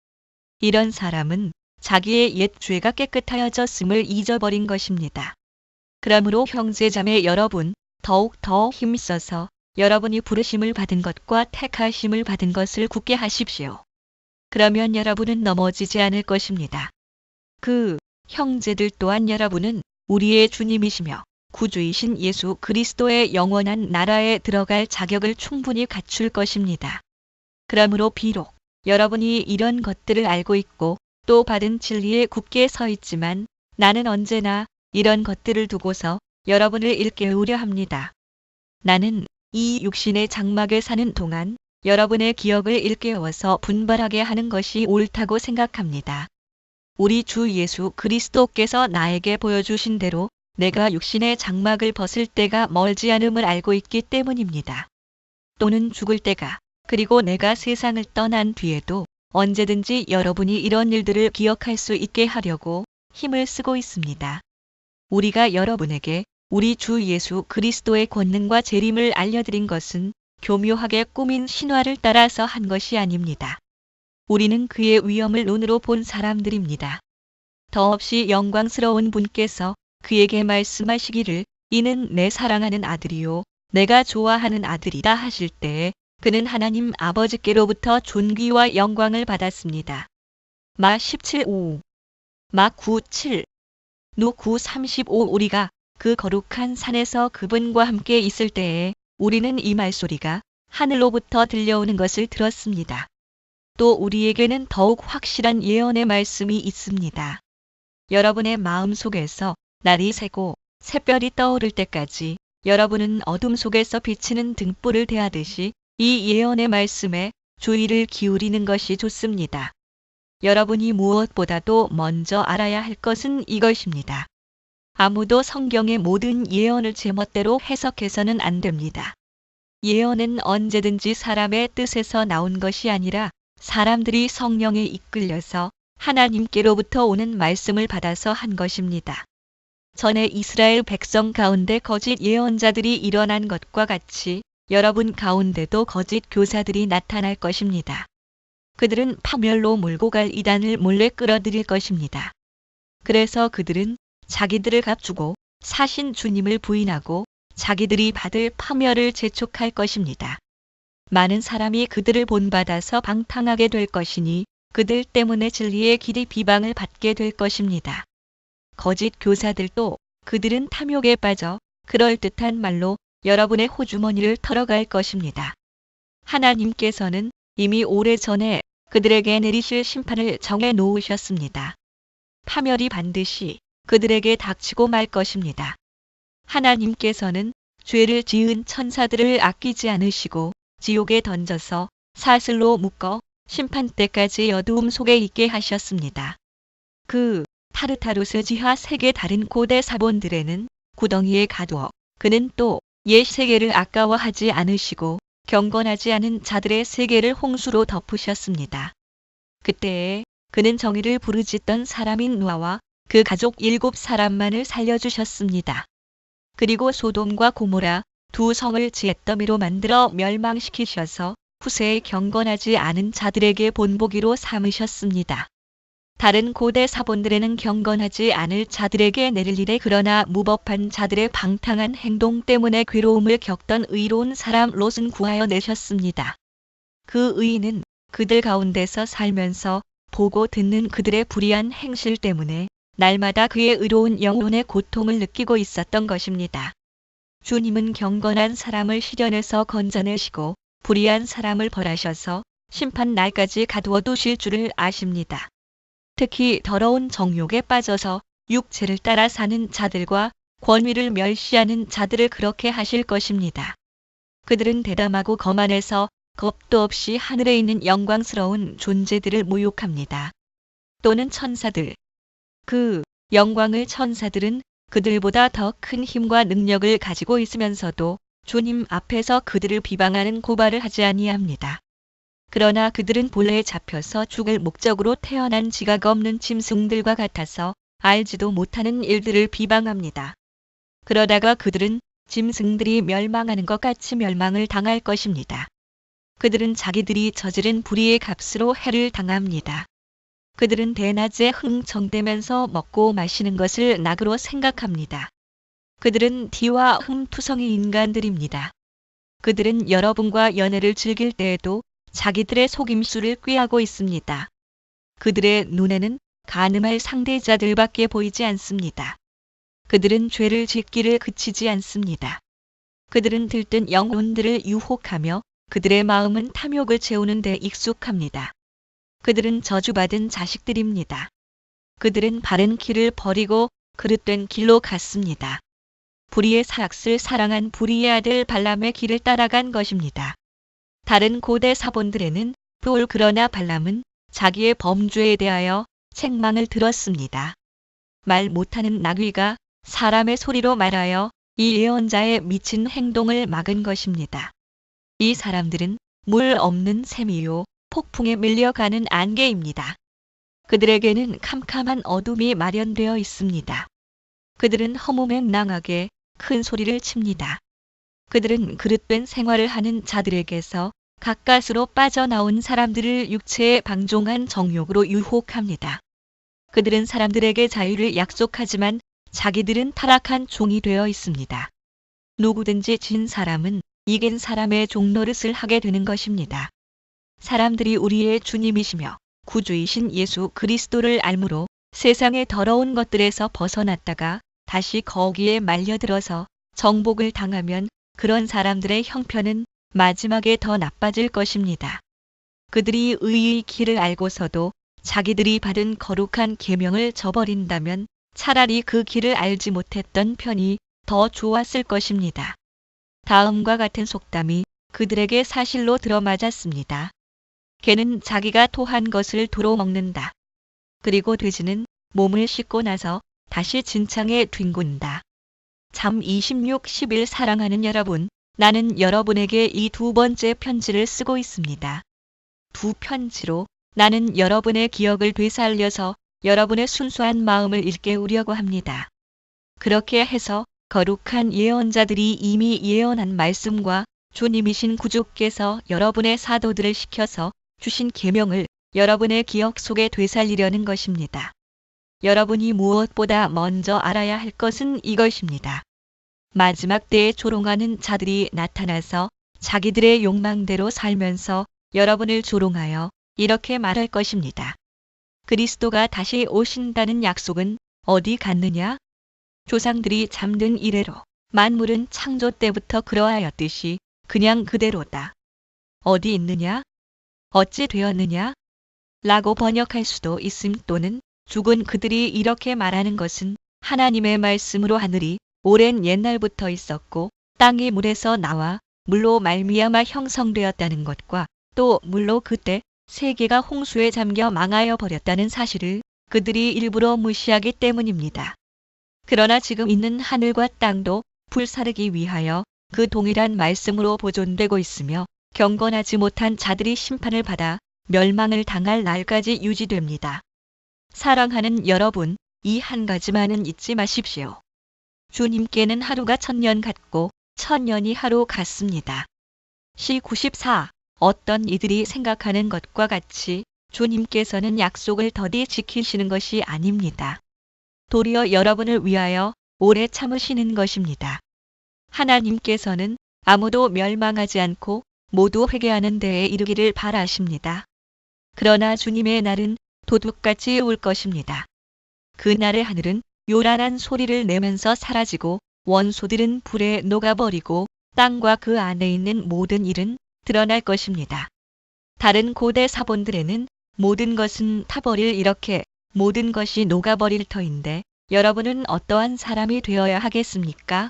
이런 사람은 자기의 옛 죄가 깨끗하여졌음을 잊어버린 것입니다. 그러므로 형제자매 여러분, 더욱 더 힘써서 여러분이 부르심을 받은 것과 택하심을 받은 것을 굳게 하십시오. 그러면 여러분은 넘어지지 않을 것입니다. 그 형제들 또한 여러분은 우리의 주님이시며 구주이신 예수 그리스도의 영원한 나라에 들어갈 자격을 충분히 갖출 것입니다. 그러므로 비록 여러분이 이런 것들을 알고 있고 또 받은 진리에 굳게 서 있지만 나는 언제나 이런 것들을 두고서 여러분을 일깨우려 합니다. 나는 이 육신의 장막에 사는 동안 여러분의 기억을 일깨워서 분발하게 하는 것이 옳다고 생각합니다. 우리 주 예수 그리스도께서 나에게 보여주신 대로 내가 육신의 장막을 벗을 때가 멀지 않음을 알고 있기 때문입니다. 또는 죽을 때가 그리고 내가 세상을 떠난 뒤에도 언제든지 여러분이 이런 일들을 기억할 수 있게 하려고 힘을 쓰고 있습니다. 우리가 여러분에게 우리 주 예수 그리스도의 권능과 재림을 알려드린 것은 교묘하게 꾸민 신화를 따라서 한 것이 아닙니다. 우리는 그의 위엄을 눈으로 본 사람들입니다. 더없이 영광스러운 분께서 그에게 말씀하시기를 이는 내 사랑하는 아들이요 내가 좋아하는 아들이다 하실 때에 그는 하나님 아버지께로부터 존귀와 영광을 받았습니다. 마 17:5, 마 9:7, 누 9:35 우리가 그 거룩한 산에서 그분과 함께 있을 때에 우리는 이 말소리가 하늘로부터 들려오는 것을 들었습니다. 또 우리에게는 더욱 확실한 예언의 말씀이 있습니다. 여러분의 마음 속에서 날이 새고 새별이 떠오를 때까지 여러분은 어둠 속에서 비치는 등불을 대하듯이 이 예언의 말씀에 주의를 기울이는 것이 좋습니다. 여러분이 무엇보다도 먼저 알아야 할 것은 이것입니다. 아무도 성경의 모든 예언을 제멋대로 해석해서는 안 됩니다. 예언은 언제든지 사람의 뜻에서 나온 것이 아니라 사람들이 성령에 이끌려서 하나님께로부터 오는 말씀을 받아서 한 것입니다. 전에 이스라엘 백성 가운데 거짓 예언자들이 일어난 것과 같이 여러분 가운데도 거짓 교사들이 나타날 것입니다. 그들은 파멸로 몰고 갈 이단을 몰래 끌어들일 것입니다. 그래서 그들은 자기들을 값주고 사신 주님을 부인하고 자기들이 받을 파멸을 재촉할 것입니다. 많은 사람이 그들을 본받아서 방탕하게 될 것이니 그들 때문에 진리의 길이 비방을 받게 될 것입니다. 거짓 교사들도 그들은 탐욕에 빠져 그럴듯한 말로 여러분의 호주머니를 털어갈 것입니다. 하나님께서는 이미 오래전에 그들에게 내리실 심판을 정해 놓으셨습니다. 파멸이 반드시 그들에게 닥치고 말 것입니다. 하나님께서는 죄를 지은 천사들을 아끼지 않으시고 지옥에 던져서 사슬로 묶어 심판 때까지 어두움 속에 있게 하셨습니다. 그 타르타루스 지하 세계 다른 고대 사본들에는 구덩이에 가두어 그는 또 옛 세계를 아까워하지 않으시고 경건하지 않은 자들의 세계를 홍수로 덮으셨습니다. 그때에 그는 정의를 부르짖던 사람인 노아와 그 가족 7사람만을 살려주셨습니다. 그리고 소돔과 고모라 두 성을 지읒더미로 만들어 멸망시키셔서 후세에 경건하지 않은 자들에게 본보기로 삼으셨습니다. 다른 고대 사본들에는 경건하지 않을 자들에게 내릴 일에 그러나 무법한 자들의 방탕한 행동 때문에 괴로움을 겪던 의로운 사람 롯은 구하여 내셨습니다. 그 의인은 그들 가운데서 살면서 보고 듣는 그들의 불의한 행실 때문에 날마다 그의 의로운 영혼의 고통을 느끼고 있었던 것입니다. 주님은 경건한 사람을 시련에서 건져내시고 불의한 사람을 벌하셔서 심판 날까지 가두어 두실 줄을 아십니다. 특히 더러운 정욕에 빠져서 육체를 따라 사는 자들과 권위를 멸시하는 자들을 그렇게 하실 것입니다. 그들은 대담하고 거만해서 겁도 없이 하늘에 있는 영광스러운 존재들을 모욕합니다. 또는 천사들. 그 영광을 천사들은 그들보다 더 큰 힘과 능력을 가지고 있으면서도 주님 앞에서 그들을 비방하는 고발을 하지 아니합니다. 그러나 그들은 본래에 잡혀서 죽을 목적으로 태어난 지각 없는 짐승들과 같아서 알지도 못하는 일들을 비방합니다. 그러다가 그들은 짐승들이 멸망하는 것 같이 멸망을 당할 것입니다. 그들은 자기들이 저지른 불의의 값으로 해를 당합니다. 그들은 대낮에 흥청대면서 먹고 마시는 것을 낙으로 생각합니다. 그들은 티와 흠투성이 인간들입니다. 그들은 여러분과 연애를 즐길 때에도 자기들의 속임수를 꾀하고 있습니다. 그들의 눈에는 간음할 상대자들밖에 보이지 않습니다. 그들은 죄를 짓기를 그치지 않습니다. 그들은 들뜬 영혼들을 유혹하며 그들의 마음은 탐욕을 채우는 데 익숙합니다. 그들은 저주받은 자식들입니다. 그들은 바른 길을 버리고 그릇된 길로 갔습니다. 불의의 사악을 사랑한 불의의 아들 발람의 길을 따라간 것입니다. 다른 고대 사본들에는 그러나 발람은 자기의 범죄에 대하여 책망을 들었습니다. 말 못하는 나귀가 사람의 소리로 말하여 이 예언자의 미친 행동을 막은 것입니다. 이 사람들은 물 없는 샘이요 폭풍에 밀려가는 안개입니다. 그들에게는 캄캄한 어둠이 마련되어 있습니다. 그들은 허무맹랑하게 큰 소리를 칩니다. 그들은 그릇된 생활을 하는 자들에게서 가까스로 빠져나온 사람들을 육체에 방종한 정욕으로 유혹합니다. 그들은 사람들에게 자유를 약속하지만 자기들은 타락한 종이 되어 있습니다. 누구든지 진 사람은 이긴 사람의 종노릇을 하게 되는 것입니다. 사람들이 우리의 주님이시며 구주이신 예수 그리스도를 알므로 세상의 더러운 것들에서 벗어났다가 다시 거기에 말려들어서 정복을 당하면 그런 사람들의 형편은 마지막에 더 나빠질 것입니다. 그들이 의의 길을 알고서도 자기들이 받은 거룩한 계명을 저버린다면 차라리 그 길을 알지 못했던 편이 더 좋았을 것입니다. 다음과 같은 속담이 그들에게 사실로 들어맞았습니다. 개는 자기가 토한 것을 도로 먹는다. 그리고 돼지는 몸을 씻고 나서 다시 진창에 뒹군다. 잠 26:11 사랑하는 여러분, 나는 여러분에게 이 두 번째 편지를 쓰고 있습니다. 두 편지로 나는 여러분의 기억을 되살려서 여러분의 순수한 마음을 일깨우려고 합니다. 그렇게 해서 거룩한 예언자들이 이미 예언한 말씀과 주님이신 구주께서 여러분의 사도들을 시켜서 주신 계명을 여러분의 기억 속에 되살리려는 것입니다. 여러분이 무엇보다 먼저 알아야 할 것은 이것입니다. 마지막 때에 조롱하는 자들이 나타나서 자기들의 욕망대로 살면서 여러분을 조롱하여 이렇게 말할 것입니다. 그리스도가 다시 오신다는 약속은 어디 갔느냐? 조상들이 잠든 이래로 만물은 창조 때부터 그러하였듯이 그냥 그대로다. 어디 있느냐? 어찌 되었느냐? 라고 번역할 수도 있음, 또는 죽은 그들이 이렇게 말하는 것은 하나님의 말씀으로 하늘이 오랜 옛날부터 있었고 땅이 물에서 나와 물로 말미암아 형성되었다는 것과 또 물로 그때 세계가 홍수에 잠겨 망하여 버렸다는 사실을 그들이 일부러 무시하기 때문입니다. 그러나 지금 있는 하늘과 땅도 불사르기 위하여 그 동일한 말씀으로 보존되고 있으며 경건하지 못한 자들이 심판을 받아 멸망을 당할 날까지 유지됩니다. 사랑하는 여러분, 이 한 가지만은 잊지 마십시오. 주님께는 하루가 1000년 같고 1000년이 하루 같습니다. 시 94. 어떤 이들이 생각하는 것과 같이 주님께서는 약속을 더디 지키시는 것이 아닙니다. 도리어 여러분을 위하여 오래 참으시는 것입니다. 하나님께서는 아무도 멸망하지 않고 모두 회개하는 데에 이르기를 바라십니다. 그러나 주님의 날은 도둑같이 올 것입니다. 그날의 하늘은 요란한 소리를 내면서 사라지고 원소들은 불에 녹아버리고 땅과 그 안에 있는 모든 일은 드러날 것입니다. 다른 고대 사본들에는 모든 것은 타버릴, 이렇게 모든 것이 녹아버릴 터인데 여러분은 어떠한 사람이 되어야 하겠습니까?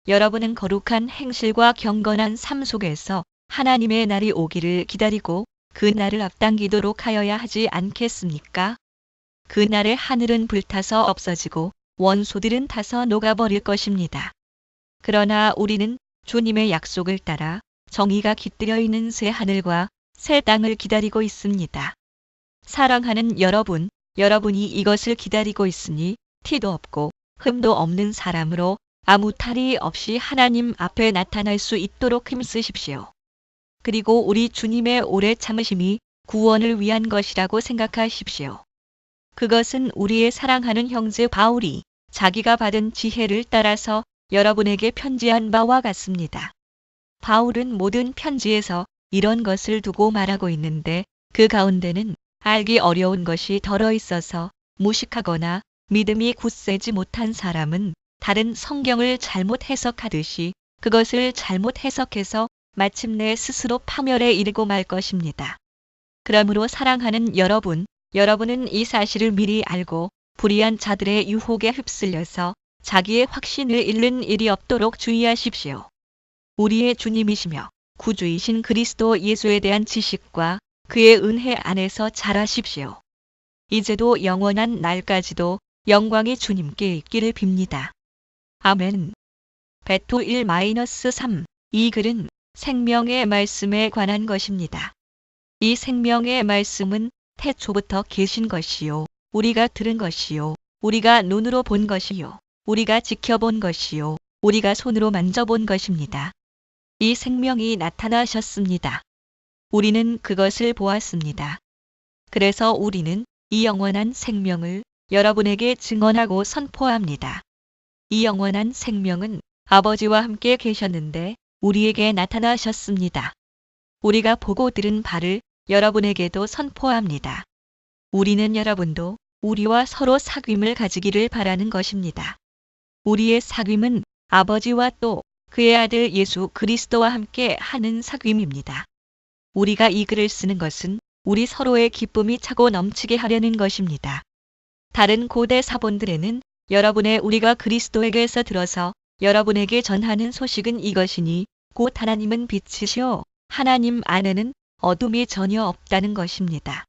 여러분은 거룩한 행실과 경건한 삶 속에서 하나님의 날이 오기를 기다리고 그 날을 앞당기도록 하여야 하지 않겠습니까? 그 날에 하늘은 불타서 없어지고 원소들은 타서 녹아버릴 것입니다. 그러나 우리는 주님의 약속을 따라 정의가 깃들여 있는 새 하늘과 새 땅을 기다리고 있습니다. 사랑하는 여러분, 여러분이 이것을 기다리고 있으니 티도 없고 흠도 없는 사람으로 아무 탈이 없이 하나님 앞에 나타날 수 있도록 힘쓰십시오. 그리고 우리 주님의 오래 참으심이 구원을 위한 것이라고 생각하십시오. 그것은 우리의 사랑하는 형제 바울이 자기가 받은 지혜를 따라서 여러분에게 편지한 바와 같습니다. 바울은 모든 편지에서 이런 것을 두고 말하고 있는데 그 가운데는 알기 어려운 것이 덜어 있어서 무식하거나 믿음이 굳세지 못한 사람은 다른 성경을 잘못 해석하듯이 그것을 잘못 해석해서 마침내 스스로 파멸에 이르고 말 것입니다. 그러므로 사랑하는 여러분, 여러분은 이 사실을 미리 알고 불의한 자들의 유혹에 휩쓸려서 자기의 확신을 잃는 일이 없도록 주의하십시오. 우리의 주님이시며 구주이신 그리스도 예수에 대한 지식과 그의 은혜 안에서 자라십시오. 이제도 영원한 날까지도 영광이 주님께 있기를 빕니다. 아멘. 베토 1-3. 이 글은 생명의 말씀에 관한 것입니다. 이 생명의 말씀은 태초부터 계신 것이요, 우리가 들은 것이요, 우리가 눈으로 본 것이요, 우리가 지켜본 것이요, 우리가 손으로 만져본 것입니다. 이 생명이 나타나셨습니다. 우리는 그것을 보았습니다. 그래서 우리는 이 영원한 생명을 여러분에게 증언하고 선포합니다. 이 영원한 생명은 아버지와 함께 계셨는데 우리에게 나타나셨습니다. 우리가 보고 들은 바를 여러분에게도 선포합니다. 우리는 여러분도 우리와 서로 사귐을 가지기를 바라는 것입니다. 우리의 사귐은 아버지와 또 그의 아들 예수 그리스도와 함께 하는 사귐입니다. 우리가 이 글을 쓰는 것은 우리 서로의 기쁨이 차고 넘치게 하려는 것입니다. 다른 고대 사본들에는 여러분의 우리가 그리스도에게서 들어서 여러분에게 전하는 소식은 이것이니 곧 하나님은 빛이시오 하나님 안에는 어둠이 전혀 없다는 것입니다.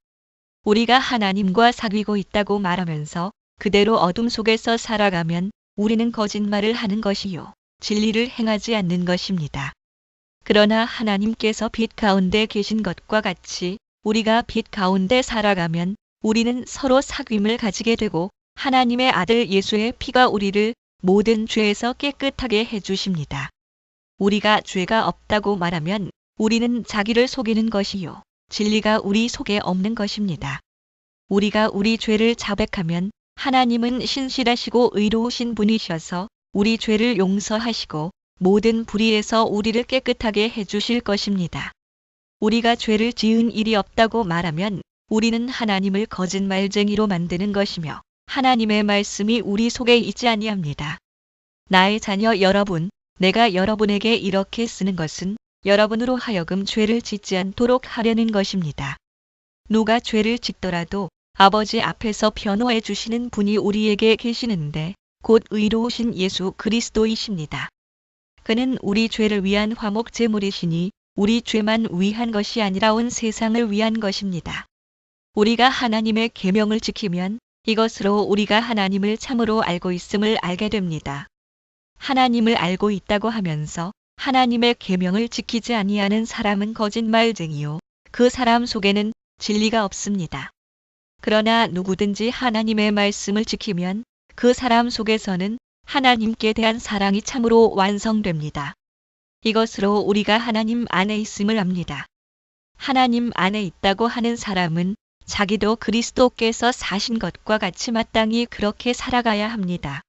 우리가 하나님과 사귀고 있다고 말하면서 그대로 어둠 속에서 살아가면 우리는 거짓말을 하는 것이요, 진리를 행하지 않는 것입니다. 그러나 하나님께서 빛 가운데 계신 것과 같이 우리가 빛 가운데 살아가면 우리는 서로 사귐을 가지게 되고 하나님의 아들 예수의 피가 우리를 모든 죄에서 깨끗하게 해주십니다. 우리가 죄가 없다고 말하면 우리는 자기를 속이는 것이요, 진리가 우리 속에 없는 것입니다. 우리가 우리 죄를 자백하면 하나님은 신실하시고 의로우신 분이셔서 우리 죄를 용서하시고 모든 불의에서 우리를 깨끗하게 해주실 것입니다. 우리가 죄를 지은 일이 없다고 말하면 우리는 하나님을 거짓말쟁이로 만드는 것이며 하나님의 말씀이 우리 속에 있지 아니합니다. 나의 자녀 여러분, 내가 여러분에게 이렇게 쓰는 것은 여러분으로 하여금 죄를 짓지 않도록 하려는 것입니다. 누가 죄를 짓더라도 아버지 앞에서 변호해 주시는 분이 우리에게 계시는데 곧 의로우신 예수 그리스도이십니다. 그는 우리 죄를 위한 화목 제물이시니 우리 죄만 위한 것이 아니라 온 세상을 위한 것입니다. 우리가 하나님의 계명을 지키면 이것으로 우리가 하나님을 참으로 알고 있음을 알게 됩니다. 하나님을 알고 있다고 하면서 하나님의 계명을 지키지 아니하는 사람은 거짓말쟁이요 그 사람 속에는 진리가 없습니다. 그러나 누구든지 하나님의 말씀을 지키면 그 사람 속에서는 하나님께 대한 사랑이 참으로 완성됩니다. 이것으로 우리가 하나님 안에 있음을 압니다. 하나님 안에 있다고 하는 사람은 자기도 그리스도께서 사신 것과 같이 마땅히 그렇게 살아가야 합니다.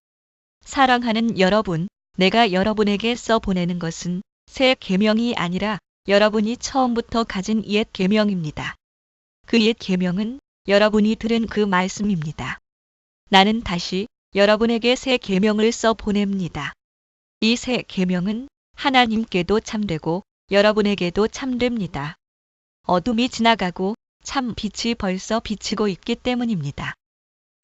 사랑하는 여러분, 내가 여러분에게 써보내는 것은 새 계명이 아니라 여러분이 처음부터 가진 옛 계명입니다. 그 옛 계명은 여러분이 들은 그 말씀입니다. 나는 다시 여러분에게 새 계명을 써보냅니다. 이 새 계명은 하나님께도 참되고 여러분에게도 참됩니다. 어둠이 지나가고 참 빛이 벌써 비치고 있기 때문입니다.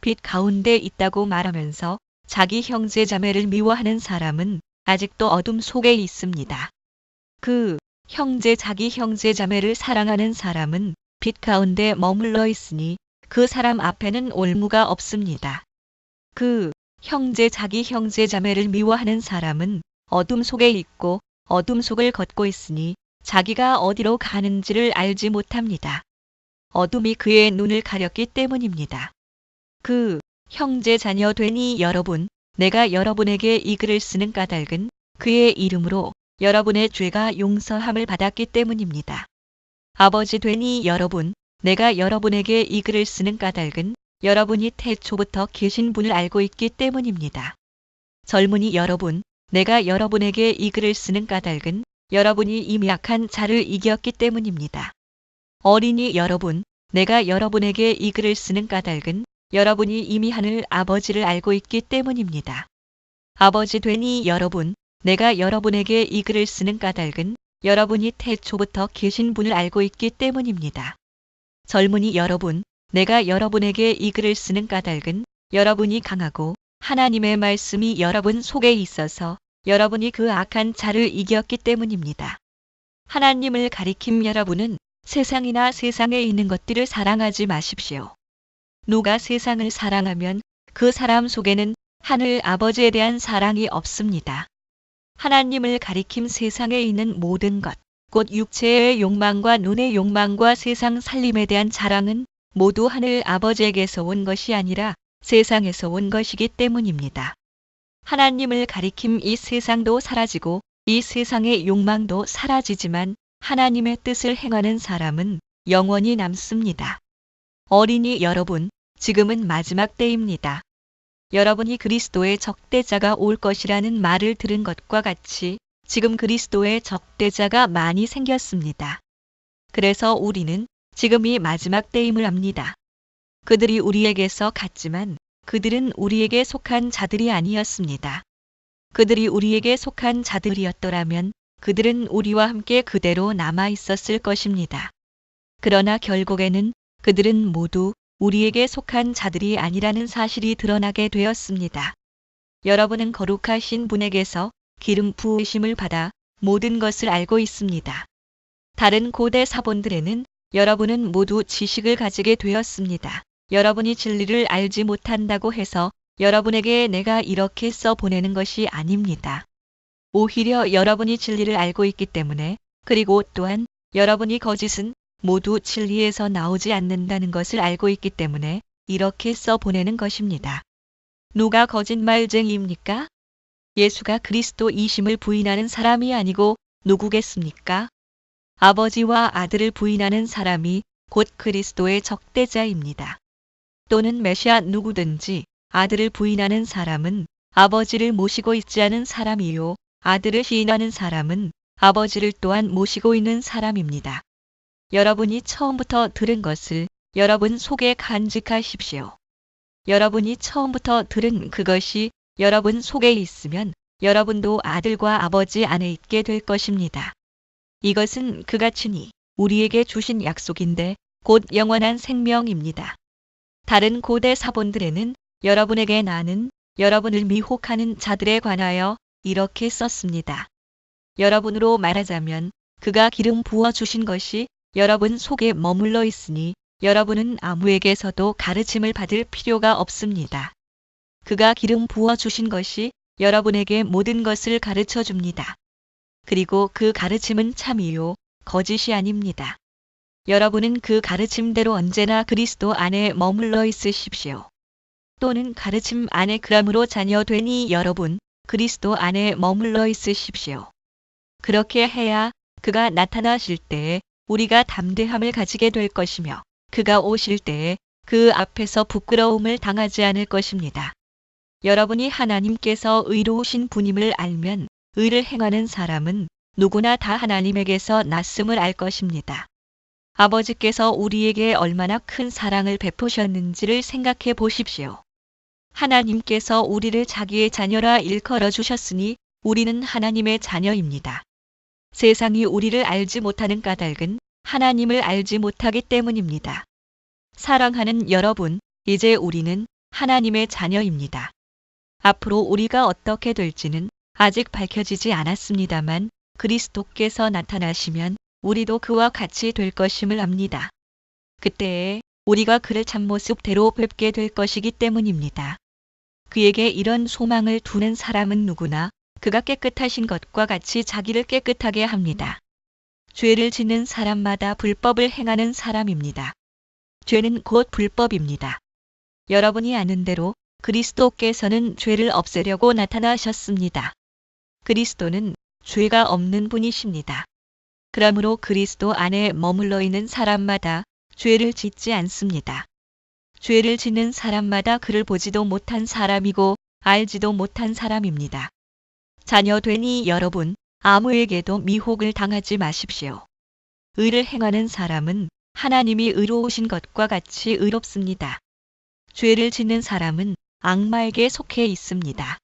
빛 가운데 있다고 말하면서 자기 형제 자매를 미워하는 사람은 아직도 어둠 속에 있습니다. 그 자기 형제 자매를 사랑하는 사람은 빛 가운데 머물러 있으니 그 사람 앞에는 올무가 없습니다. 그 자기 형제 자매를 미워하는 사람은 어둠 속에 있고 어둠 속을 걷고 있으니 자기가 어디로 가는지를 알지 못합니다. 어둠이 그의 눈을 가렸기 때문입니다. 그 형제 자녀 되니 여러분, 내가 여러분에게 이 글을 쓰는 까닭은 그의 이름으로 여러분의 죄가 용서함을 받았기 때문입니다. 아버지 되니 여러분, 내가 여러분에게 이 글을 쓰는 까닭은 여러분이 태초부터 계신 분을 알고 있기 때문입니다. 젊은이 여러분, 내가 여러분에게 이 글을 쓰는 까닭은 여러분이 이미 악한 자를 이겼기 때문입니다. 어린이 여러분, 내가 여러분에게 이 글을 쓰는 까닭은 여러분이 이미 하늘 아버지를 알고 있기 때문입니다. 아버지 되니 여러분, 내가 여러분에게 이 글을 쓰는 까닭은 여러분이 태초부터 계신 분을 알고 있기 때문입니다. 젊은이 여러분, 내가 여러분에게 이 글을 쓰는 까닭은 여러분이 강하고 하나님의 말씀이 여러분 속에 있어서 여러분이 그 악한 자를 이겼기 때문입니다. 하나님을 가리킴 여러분은 세상이나 세상에 있는 것들을 사랑하지 마십시오. 누가 세상을 사랑하면 그 사람 속에는 하늘 아버지에 대한 사랑이 없습니다. 하나님을 가리킴 세상에 있는 모든 것, 곧 육체의 욕망과 눈의 욕망과 세상 살림에 대한 자랑은 모두 하늘 아버지에게서 온 것이 아니라 세상에서 온 것이기 때문입니다. 하나님을 가리킴 이 세상도 사라지고 이 세상의 욕망도 사라지지만 하나님의 뜻을 행하는 사람은 영원히 남습니다. 어린이 여러분, 지금은 마지막 때입니다. 여러분이 그리스도의 적대자가 올 것이라는 말을 들은 것과 같이 지금 그리스도의 적대자가 많이 생겼습니다. 그래서 우리는 지금이 마지막 때임을 압니다. 그들이 우리에게서 갔지만 그들은 우리에게 속한 자들이 아니었습니다. 그들이 우리에게 속한 자들이었더라면 그들은 우리와 함께 그대로 남아 있었을 것입니다. 그러나 결국에는 그들은 모두 우리에게 속한 자들이 아니라는 사실이 드러나게 되었습니다. 여러분은 거룩하신 분에게서 기름 부으심을 받아 모든 것을 알고 있습니다. 다른 고대 사본들에는 여러분은 모두 지식을 가지게 되었습니다. 여러분이 진리를 알지 못한다고 해서 여러분에게 내가 이렇게 써보내는 것이 아닙니다. 오히려 여러분이 진리를 알고 있기 때문에, 그리고 또한 여러분이 거짓은 모두 진리에서 나오지 않는다는 것을 알고 있기 때문에 이렇게 써보내는 것입니다. 누가 거짓말쟁이입니까? 예수가 그리스도이심을 부인하는 사람이 아니고 누구겠습니까? 아버지와 아들을 부인하는 사람이 곧 그리스도의 적대자입니다. 또는 메시아 누구든지 아들을 부인하는 사람은 아버지를 모시고 있지 않은 사람이요, 아들을 시인하는 사람은 아버지를 또한 모시고 있는 사람입니다. 여러분이 처음부터 들은 것을 여러분 속에 간직하십시오. 여러분이 처음부터 들은 그것이 여러분 속에 있으면 여러분도 아들과 아버지 안에 있게 될 것입니다. 이것은 그가 친히 우리에게 주신 약속인데 곧 영원한 생명입니다. 다른 고대 사본들에는 여러분에게 나는 여러분을 미혹하는 자들에 관하여 이렇게 썼습니다. 여러분으로 말하자면 그가 기름 부어 주신 것이 여러분 속에 머물러 있으니 여러분은 아무에게서도 가르침을 받을 필요가 없습니다. 그가 기름 부어 주신 것이 여러분에게 모든 것을 가르쳐 줍니다. 그리고 그 가르침은 참이요, 거짓이 아닙니다. 여러분은 그 가르침대로 언제나 그리스도 안에 머물러 있으십시오. 또는 가르침 안에 그람으로 자녀되니 여러분 그리스도 안에 머물러 있으십시오. 그렇게 해야 그가 나타나실 때에 우리가 담대함을 가지게 될 것이며 그가 오실 때에 그 앞에서 부끄러움을 당하지 않을 것입니다. 여러분이 하나님께서 의로우신 분임을 알면 의를 행하는 사람은 누구나 다 하나님에게서 났음을 알 것입니다. 아버지께서 우리에게 얼마나 큰 사랑을 베푸셨는지를 생각해 보십시오. 하나님께서 우리를 자기의 자녀라 일컬어 주셨으니 우리는 하나님의 자녀입니다. 세상이 우리를 알지 못하는 까닭은 하나님을 알지 못하기 때문입니다. 사랑하는 여러분, 이제 우리는 하나님의 자녀입니다. 앞으로 우리가 어떻게 될지는 아직 밝혀지지 않았습니다만 그리스도께서 나타나시면 우리도 그와 같이 될 것임을 압니다. 그때에 우리가 그를 참모습대로 뵙게 될 것이기 때문입니다. 그에게 이런 소망을 두는 사람은 누구나 그가 깨끗하신 것과 같이 자기를 깨끗하게 합니다. 죄를 짓는 사람마다 불법을 행하는 사람입니다. 죄는 곧 불법입니다. 여러분이 아는 대로 그리스도께서는 죄를 없애려고 나타나셨습니다. 그리스도는 죄가 없는 분이십니다. 그러므로 그리스도 안에 머물러 있는 사람마다 죄를 짓지 않습니다. 죄를 짓는 사람마다 그를 보지도 못한 사람이고 알지도 못한 사람입니다. 자녀 되니 여러분, 아무에게도 미혹을 당하지 마십시오. 의를 행하는 사람은 하나님이 의로우신 것과 같이 의롭습니다. 죄를 짓는 사람은 악마에게 속해 있습니다.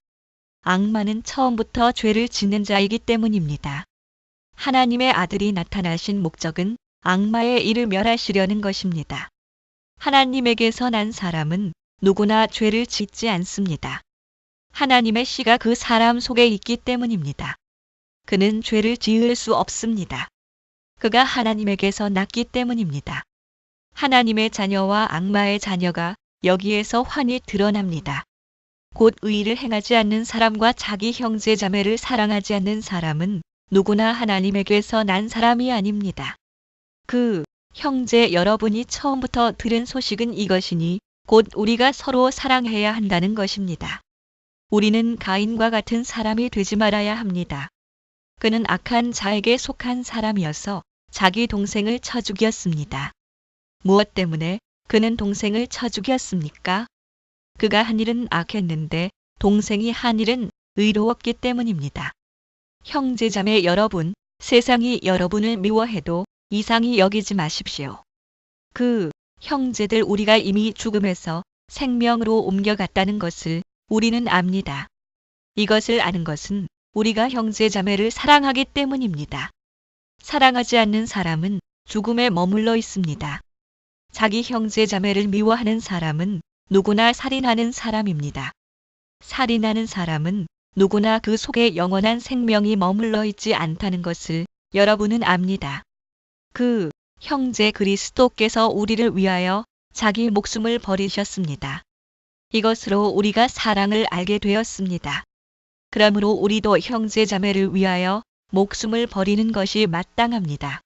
악마는 처음부터 죄를 짓는 자이기 때문입니다. 하나님의 아들이 나타나신 목적은 악마의 일을 멸하시려는 것입니다. 하나님에게서 난 사람은 누구나 죄를 짓지 않습니다. 하나님의 씨가 그 사람 속에 있기 때문입니다. 그는 죄를 지을 수 없습니다. 그가 하나님에게서 났기 때문입니다. 하나님의 자녀와 악마의 자녀가 여기에서 환히 드러납니다. 곧 의를 행하지 않는 사람과 자기 형제 자매를 사랑하지 않는 사람은 누구나 하나님에게서 난 사람이 아닙니다. 그 형제 여러분이 처음부터 들은 소식은 이것이니 곧 우리가 서로 사랑해야 한다는 것입니다. 우리는 가인과 같은 사람이 되지 말아야 합니다. 그는 악한 자에게 속한 사람이어서 자기 동생을 쳐 죽였습니다. 무엇 때문에 그는 동생을 쳐 죽였습니까? 그가 한 일은 악했는데 동생이 한 일은 의로웠기 때문입니다. 형제자매 여러분, 세상이 여러분을 미워해도 이상히 여기지 마십시오. 그 형제들 우리가 이미 죽음에서 생명으로 옮겨갔다는 것을 우리는 압니다. 이것을 아는 것은 우리가 형제자매를 사랑하기 때문입니다. 사랑하지 않는 사람은 죽음에 머물러 있습니다. 자기 형제자매를 미워하는 사람은 누구나 살인하는 사람입니다. 살인하는 사람은 누구나 그 속에 영원한 생명이 머물러 있지 않다는 것을 여러분은 압니다. 그 형제 그리스도께서 우리를 위하여 자기 목숨을 버리셨습니다. 이것으로 우리가 사랑을 알게 되었습니다. 그러므로 우리도 형제 자매를 위하여 목숨을 버리는 것이 마땅합니다.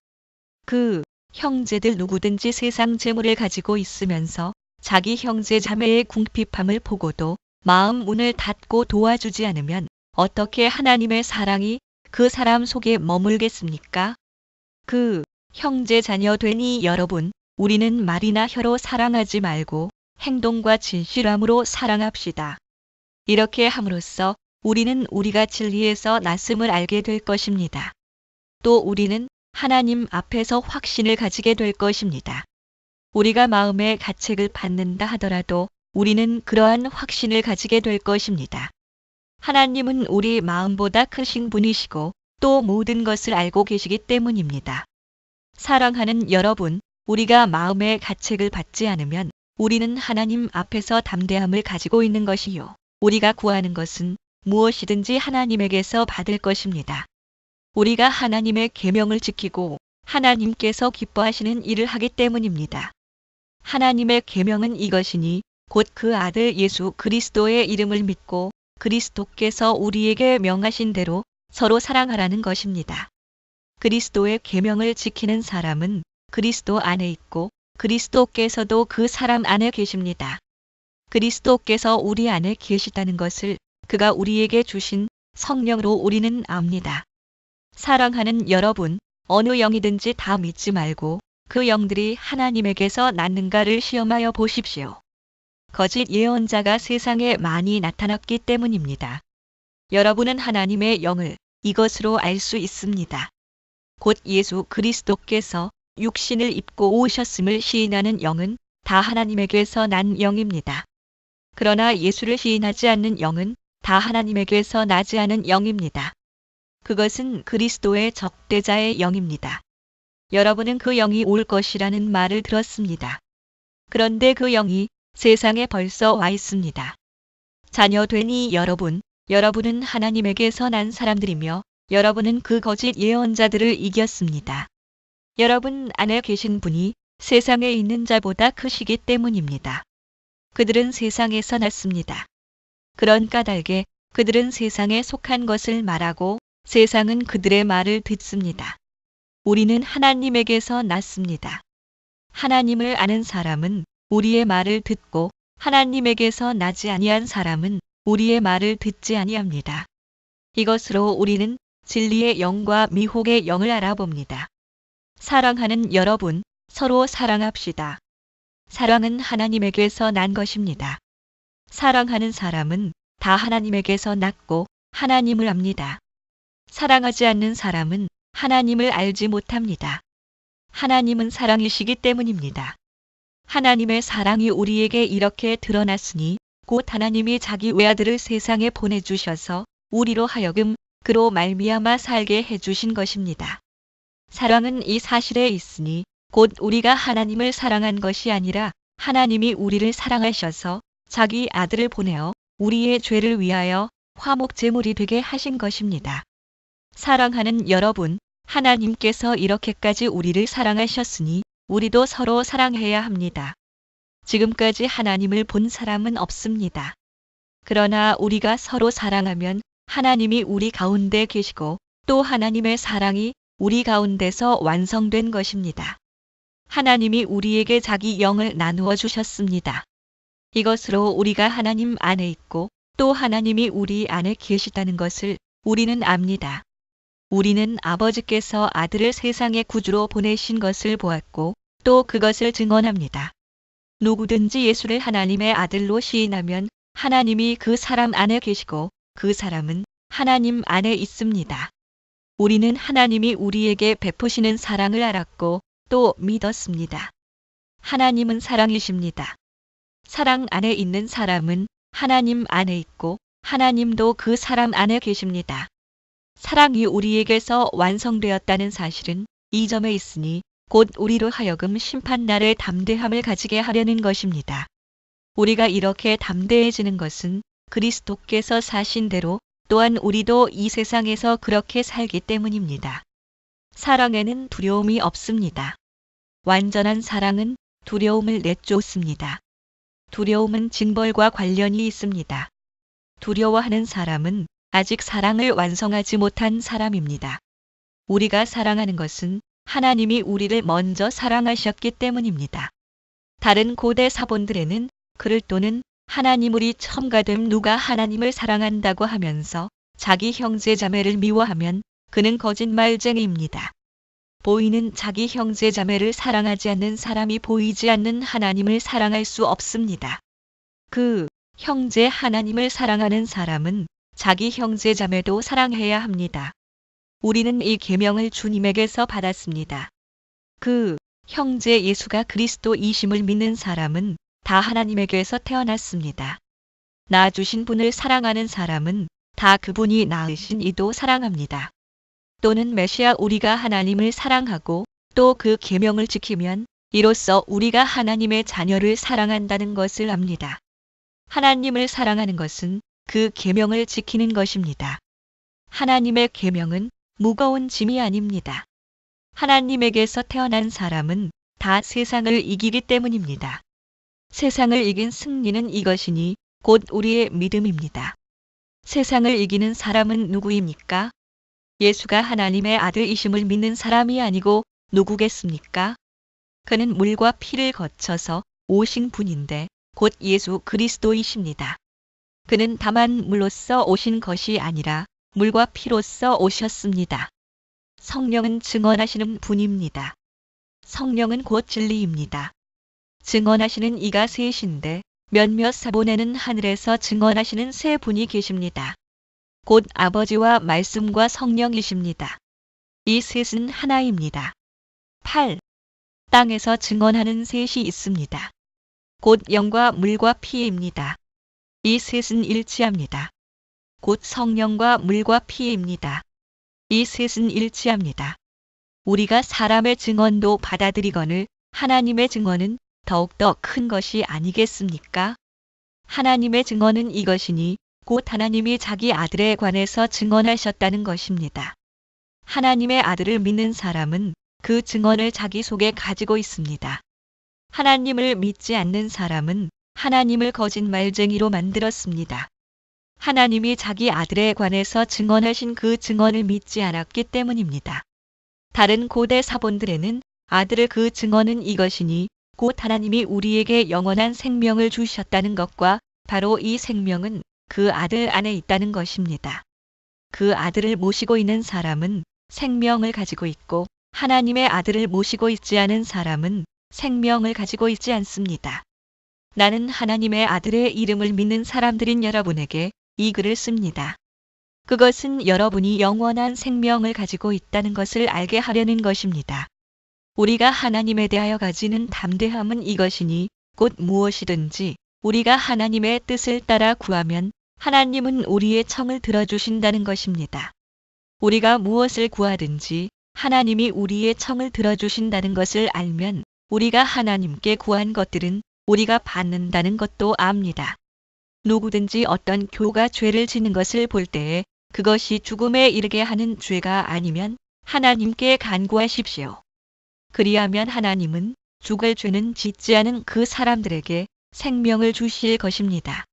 그 형제들 누구든지 세상 재물을 가지고 있으면서 자기 형제 자매의 궁핍함을 보고도 마음 문을 닫고 도와주지 않으면 어떻게 하나님의 사랑이 그 사람 속에 머물겠습니까? 그 형제 자녀 되니 여러분, 우리는 말이나 혀로 사랑하지 말고 행동과 진실함으로 사랑합시다. 이렇게 함으로써 우리는 우리가 진리에서 났음을 알게 될 것입니다. 또 우리는 하나님 앞에서 확신을 가지게 될 것입니다. 우리가 마음의 가책을 받는다 하더라도 우리는 그러한 확신을 가지게 될 것입니다. 하나님은 우리 마음보다 크신 분이시고 또 모든 것을 알고 계시기 때문입니다. 사랑하는 여러분, 우리가 마음의 가책을 받지 않으면 우리는 하나님 앞에서 담대함을 가지고 있는 것이요. 우리가 구하는 것은 무엇이든지 하나님에게서 받을 것입니다. 우리가 하나님의 계명을 지키고 하나님께서 기뻐하시는 일을 하기 때문입니다. 하나님의 계명은 이것이니 곧 그 아들 예수 그리스도의 이름을 믿고 그리스도께서 우리에게 명하신 대로 서로 사랑하라는 것입니다. 그리스도의 계명을 지키는 사람은 그리스도 안에 있고 그리스도께서도 그 사람 안에 계십니다. 그리스도께서 우리 안에 계시다는 것을 그가 우리에게 주신 성령으로 우리는 압니다. 사랑하는 여러분, 어느 영이든지 다 믿지 말고 그 영들이 하나님에게서 났는가를 시험하여 보십시오. 거짓 예언자가 세상에 많이 나타났기 때문입니다. 여러분은 하나님의 영을 이것으로 알 수 있습니다. 곧 예수 그리스도께서 육신을 입고 오셨음을 시인하는 영은 다 하나님에게서 난 영입니다. 그러나 예수를 시인하지 않는 영은 다 하나님에게서 나지 않은 영입니다. 그것은 그리스도의 적대자의 영입니다. 여러분은 그 영이 올 것이라는 말을 들었습니다. 그런데 그 영이 세상에 벌써 와 있습니다. 자녀되니 여러분은 하나님에게서 난 사람들이며 여러분은 그 거짓 예언자들을 이겼습니다. 여러분 안에 계신 분이 세상에 있는 자보다 크시기 때문입니다. 그들은 세상에서 났습니다. 그런 까닭에 그들은 세상에 속한 것을 말하고 세상은 그들의 말을 듣습니다. 우리는 하나님에게서 났습니다. 하나님을 아는 사람은 우리의 말을 듣고 하나님에게서 나지 아니한 사람은 우리의 말을 듣지 아니합니다. 이것으로 우리는 진리의 영과 미혹의 영을 알아봅니다. 사랑하는 여러분, 서로 사랑합시다. 사랑은 하나님에게서 난 것입니다. 사랑하는 사람은 다 하나님에게서 났고 하나님을 압니다. 사랑하지 않는 사람은 하나님을 알지 못합니다. 하나님은 사랑이시기 때문입니다. 하나님의 사랑이 우리에게 이렇게 드러났으니 곧 하나님이 자기 외아들을 세상에 보내주셔서 우리로 하여금 그로 말미암아 살게 해주신 것입니다. 사랑은 이 사실에 있으니 곧 우리가 하나님을 사랑한 것이 아니라 하나님이 우리를 사랑하셔서 자기 아들을 보내어 우리의 죄를 위하여 화목제물이 되게 하신 것입니다. 사랑하는 여러분, 하나님께서 이렇게까지 우리를 사랑하셨으니 우리도 서로 사랑해야 합니다. 지금까지 하나님을 본 사람은 없습니다. 그러나 우리가 서로 사랑하면 하나님이 우리 가운데 계시고 또 하나님의 사랑이 우리 가운데서 완성된 것입니다. 하나님이 우리에게 자기 영을 나누어 주셨습니다. 이것으로 우리가 하나님 안에 있고 또 하나님이 우리 안에 계시다는 것을 우리는 압니다. 우리는 아버지께서 아들을 세상의 구주로 보내신 것을 보았고 또 그것을 증언합니다. 누구든지 예수를 하나님의 아들로 시인하면 하나님이 그 사람 안에 계시고 그 사람은 하나님 안에 있습니다. 우리는 하나님이 우리에게 베푸시는 사랑을 알았고 또 믿었습니다. 하나님은 사랑이십니다. 사랑 안에 있는 사람은 하나님 안에 있고 하나님도 그 사람 안에 계십니다. 사랑이 우리에게서 완성되었다는 사실은 이 점에 있으니 곧 우리로 하여금 심판날의 담대함을 가지게 하려는 것입니다. 우리가 이렇게 담대해지는 것은 그리스도께서 사신 대로 또한 우리도 이 세상에서 그렇게 살기 때문입니다. 사랑에는 두려움이 없습니다. 완전한 사랑은 두려움을 내쫓습니다. 두려움은 징벌과 관련이 있습니다. 두려워하는 사람은 아직 사랑을 완성하지 못한 사람입니다. 우리가 사랑하는 것은 하나님이 우리를 먼저 사랑하셨기 때문입니다. 다른 고대 사본들에는 그를 또는 하나님으리 첨가됨 누가 하나님을 사랑한다고 하면서 자기 형제 자매를 미워하면 그는 거짓말쟁이입니다. 보이는 자기 형제 자매를 사랑하지 않는 사람이 보이지 않는 하나님을 사랑할 수 없습니다. 그 형제 하나님을 사랑하는 사람은 자기 형제 자매도 사랑해야 합니다. 우리는 이 계명을 주님에게서 받았습니다. 그 형제 예수가 그리스도이심을 믿는 사람은 다 하나님에게서 태어났습니다. 낳아주신 분을 사랑하는 사람은 다 그분이 낳으신 이도 사랑합니다. 또는 메시아 우리가 하나님을 사랑하고 또 그 계명을 지키면 이로써 우리가 하나님의 자녀를 사랑한다는 것을 압니다. 하나님을 사랑하는 것은 그 계명을 지키는 것입니다. 하나님의 계명은 무거운 짐이 아닙니다. 하나님에게서 태어난 사람은 다 세상을 이기기 때문입니다. 세상을 이긴 승리는 이것이니 곧 우리의 믿음입니다. 세상을 이기는 사람은 누구입니까? 예수가 하나님의 아들이심을 믿는 사람이 아니고 누구겠습니까? 그는 물과 피를 거쳐서 오신 분인데 곧 예수 그리스도이십니다. 그는 다만 물로써 오신 것이 아니라 물과 피로써 오셨습니다. 성령은 증언하시는 분입니다. 성령은 곧 진리입니다. 증언하시는 이가 셋인데 몇몇 사본에는 하늘에서 증언하시는 세 분이 계십니다. 곧 아버지와 말씀과 성령이십니다. 이 셋은 하나입니다. 8. 땅에서 증언하는 셋이 있습니다. 곧 영과 물과 피입니다. 이 셋은 일치합니다. 곧 성령과 물과 피입니다. 이 셋은 일치합니다. 우리가 사람의 증언도 받아들이거늘 하나님의 증언은 더욱더 큰 것이 아니겠습니까? 하나님의 증언은 이것이니 곧 하나님이 자기 아들에 관해서 증언하셨다는 것입니다. 하나님의 아들을 믿는 사람은 그 증언을 자기 속에 가지고 있습니다. 하나님을 믿지 않는 사람은 하나님을 거짓말쟁이로 만들었습니다. 하나님이 자기 아들에 관해서 증언하신 그 증언을 믿지 않았기 때문입니다. 다른 고대 사본들에는 아들의 그 증언은 이것이니 곧 하나님이 우리에게 영원한 생명을 주셨다는 것과 바로 이 생명은 그 아들 안에 있다는 것입니다. 그 아들을 모시고 있는 사람은 생명을 가지고 있고 하나님의 아들을 모시고 있지 않은 사람은 생명을 가지고 있지 않습니다. 나는 하나님의 아들의 이름을 믿는 사람들인 여러분에게 이 글을 씁니다. 그것은 여러분이 영원한 생명을 가지고 있다는 것을 알게 하려는 것입니다. 우리가 하나님에 대하여 가지는 담대함은 이것이니 곧 무엇이든지 우리가 하나님의 뜻을 따라 구하면 하나님은 우리의 청을 들어주신다는 것입니다. 우리가 무엇을 구하든지 하나님이 우리의 청을 들어주신다는 것을 알면 우리가 하나님께 구한 것들은 우리가 받는다는 것도 압니다. 누구든지 어떤 교가 죄를 지는 것을 볼 때에 그것이 죽음에 이르게 하는 죄가 아니면 하나님께 간구하십시오. 그리하면 하나님은 죽을 죄는 짓지 않은 그 사람들에게 생명을 주실 것입니다.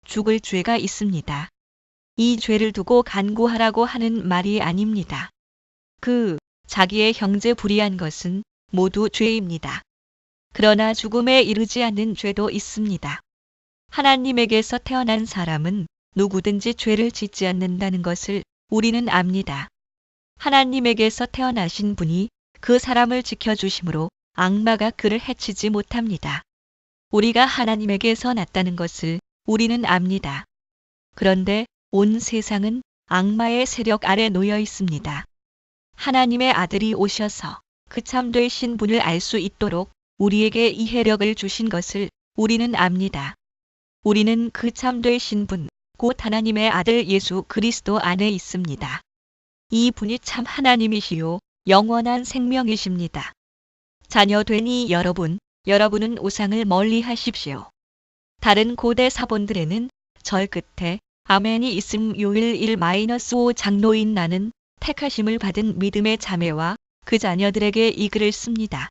죽을 죄가 있습니다. 이 죄를 두고 간구하라고 하는 말이 아닙니다. 자기의 형제 불의한 것은 모두 죄입니다. 그러나 죽음에 이르지 않는 죄도 있습니다. 하나님에게서 태어난 사람은 누구든지 죄를 짓지 않는다는 것을 우리는 압니다. 하나님에게서 태어나신 분이 그 사람을 지켜주심으로 악마가 그를 해치지 못합니다. 우리가 하나님에게서 났다는 것을 우리는 압니다. 그런데 온 세상은 악마의 세력 아래 놓여 있습니다. 하나님의 아들이 오셔서 그 참되신 분을 알 수 있도록 우리에게 이해력을 주신 것을 우리는 압니다. 우리는 그 참되신 분, 곧 하나님의 아들 예수 그리스도 안에 있습니다. 이 분이 참 하나님이시요 영원한 생명이십니다. 자녀되니 여러분은 우상을 멀리 하십시오. 다른 고대 사본들에는 절 끝에 아멘이 있음 요일 1-5 장로인 나는 택하심을 받은 믿음의 자매와 그 자녀들에게 이 글을 씁니다.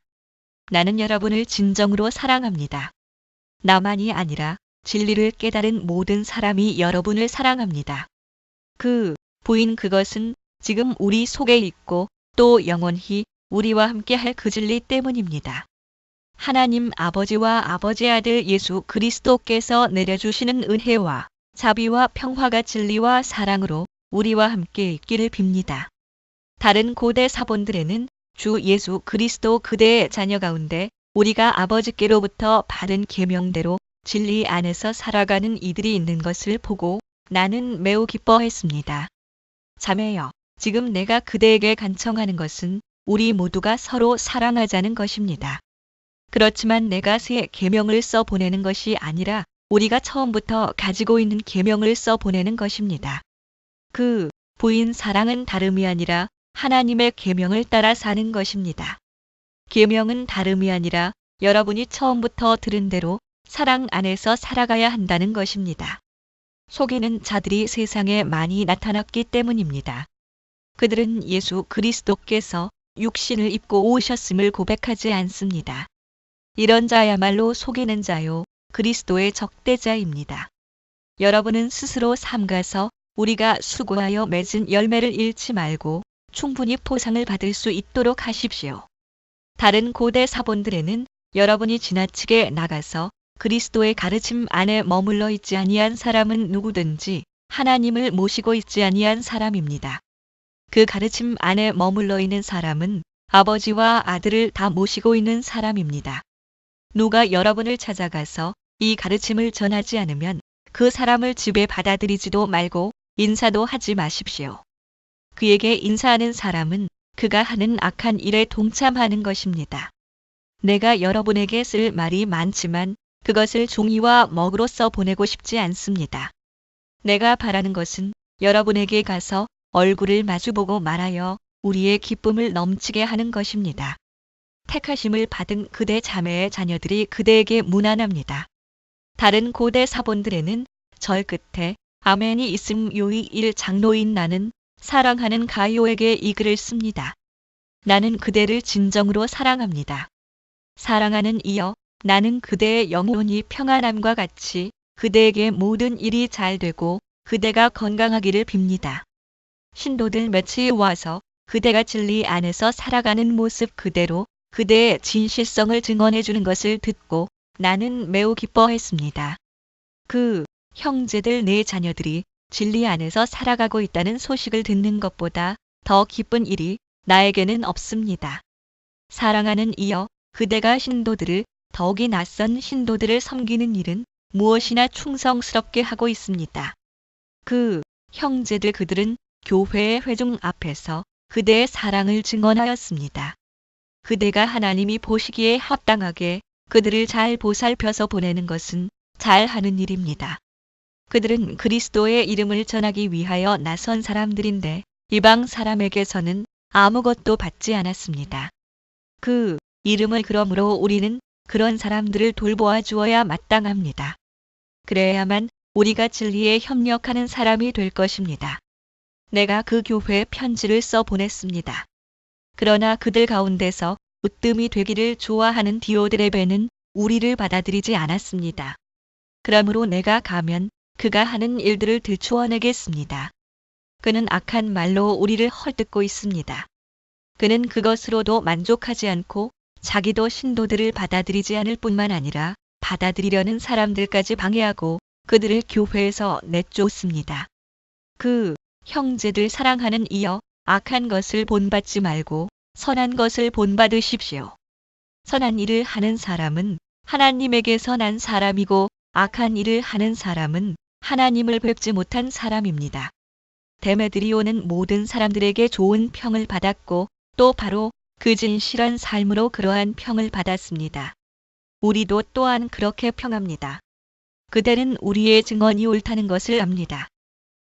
나는 여러분을 진정으로 사랑합니다. 나만이 아니라 진리를 깨달은 모든 사람이 여러분을 사랑합니다. 그것은 지금 우리 속에 있고 또 영원히 우리와 함께 할 그 진리 때문입니다. 하나님 아버지와 아버지 아들 예수 그리스도께서 내려주시는 은혜와 자비와 평화가 진리와 사랑으로 우리와 함께 있기를 빕니다. 다른 고대 사본들에는 주 예수 그리스도 그대의 자녀 가운데 우리가 아버지께로부터 받은 계명대로 진리 안에서 살아가는 이들이 있는 것을 보고 나는 매우 기뻐했습니다. 자매여, 지금 내가 그대에게 간청하는 것은 우리 모두가 서로 사랑하자는 것입니다. 그렇지만 내가 새 계명을 써 보내는 것이 아니라 우리가 처음부터 가지고 있는 계명을 써 보내는 것입니다. 부인 사랑은 다름이 아니라 하나님의 계명을 따라 사는 것입니다. 계명은 다름이 아니라 여러분이 처음부터 들은 대로 사랑 안에서 살아가야 한다는 것입니다. 속이는 자들이 세상에 많이 나타났기 때문입니다. 그들은 예수 그리스도께서 육신을 입고 오셨음을 고백하지 않습니다. 이런 자야말로 속이는 자요, 그리스도의 적대자입니다. 여러분은 스스로 삼가서 우리가 수고하여 맺은 열매를 잃지 말고 충분히 포상을 받을 수 있도록 하십시오. 다른 고대 사본들에는 여러분이 지나치게 나가서 그리스도의 가르침 안에 머물러 있지 아니한 사람은 누구든지 하나님을 모시고 있지 아니한 사람입니다. 그 가르침 안에 머물러 있는 사람은 아버지와 아들을 다 모시고 있는 사람입니다. 누가 여러분을 찾아가서 이 가르침을 전하지 않으면 그 사람을 집에 받아들이지도 말고 인사도 하지 마십시오. 그에게 인사하는 사람은 그가 하는 악한 일에 동참하는 것입니다. 내가 여러분에게 쓸 말이 많지만 그것을 종이와 먹으로써 보내고 싶지 않습니다. 내가 바라는 것은 여러분에게 가서 얼굴을 마주보고 말하여 우리의 기쁨을 넘치게 하는 것입니다. 택하심을 받은 그대 자매의 자녀들이 그대에게 문안합니다. 다른 고대 사본들에는 절 끝에 아멘이 있음 요이 1장로인 나는 사랑하는 가요에게 이 글을 씁니다. 나는 그대를 진정으로 사랑합니다. 사랑하는 이여, 나는 그대의 영혼이 평안함과 같이 그대에게 모든 일이 잘 되고 그대가 건강하기를 빕니다. 신도들 몇이 와서 그대가 진리 안에서 살아가는 모습 그대로 그대의 진실성을 증언해 주는 것을 듣고 나는 매우 기뻐했습니다. 그 형제들 내 자녀들이 진리 안에서 살아가고 있다는 소식을 듣는 것보다 더 기쁜 일이 나에게는 없습니다. 사랑하는 이여, 그대가 신도들을, 더욱이 낯선 신도들을 섬기는 일은 무엇이나 충성스럽게 하고 있습니다. 그 형제들 그들은 교회의 회중 앞에서 그대의 사랑을 증언하였습니다. 그대가 하나님이 보시기에 합당하게 그들을 잘 보살펴서 보내는 것은 잘하는 일입니다. 그들은 그리스도의 이름을 전하기 위하여 나선 사람들인데 이방 사람에게서는 아무것도 받지 않았습니다. 그 이름을 그러므로 우리는 그런 사람들을 돌보아 주어야 마땅합니다. 그래야만 우리가 진리에 협력하는 사람이 될 것입니다. 내가 그 교회에 편지를 써 보냈습니다. 그러나 그들 가운데서 으뜸이 되기를 좋아하는 디오드레베는 우리를 받아들이지 않았습니다. 그러므로 내가 가면 그가 하는 일들을 들추어내겠습니다. 그는 악한 말로 우리를 헐뜯고 있습니다. 그는 그것으로도 만족하지 않고 자기도 신도들을 받아들이지 않을 뿐만 아니라 받아들이려는 사람들까지 방해하고 그들을 교회에서 내쫓습니다. 그 형제들 사랑하는 이여, 악한 것을 본받지 말고 선한 것을 본받으십시오. 선한 일을 하는 사람은 하나님에게서 난 사람이고 악한 일을 하는 사람은 하나님을 뵙지 못한 사람입니다. 데메드리오는 모든 사람들에게 좋은 평을 받았고 또 바로 그 진실한 삶으로 그러한 평을 받았습니다. 우리도 또한 그렇게 평합니다. 그대는 우리의 증언이 옳다는 것을 압니다.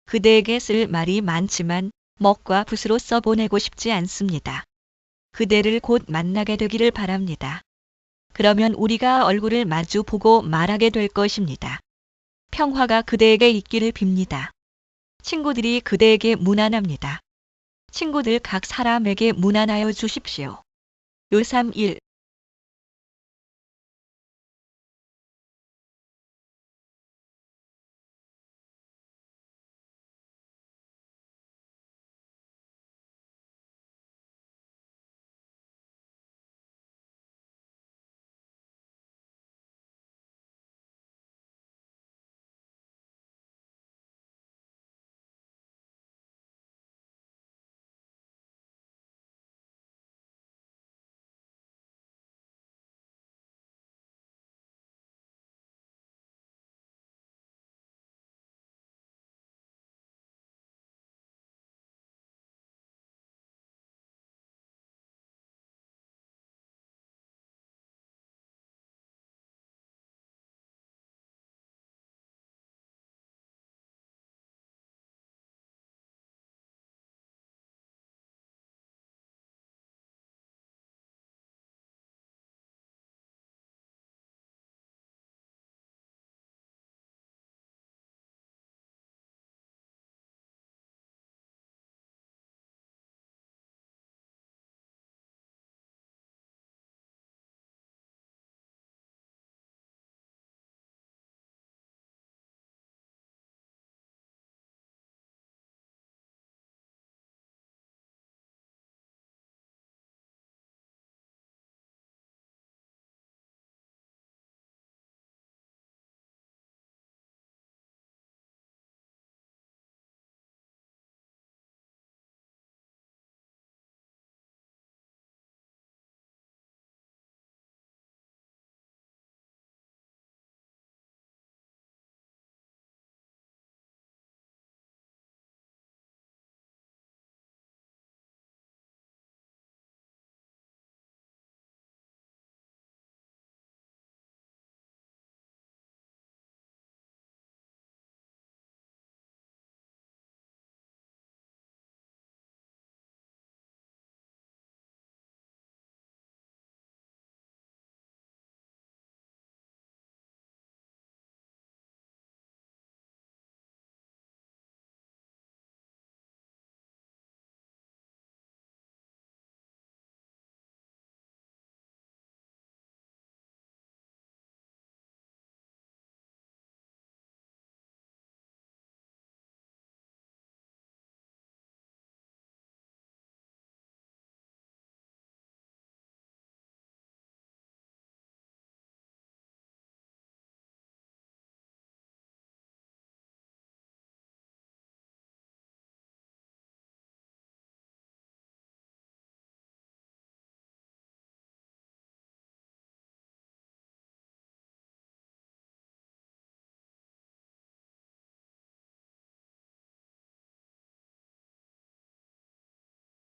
그대에게 쓸 말이 많지만 먹과 붓으로 써보내고 싶지 않습니다. 그대를 곧 만나게 되기를 바랍니다. 그러면 우리가 얼굴을 마주 보고 말하게 될 것입니다. 평화가 그대에게 있기를 빕니다. 친구들이 그대에게 문안합니다. 친구들 각 사람에게 문안하여 주십시오. 요삼 1.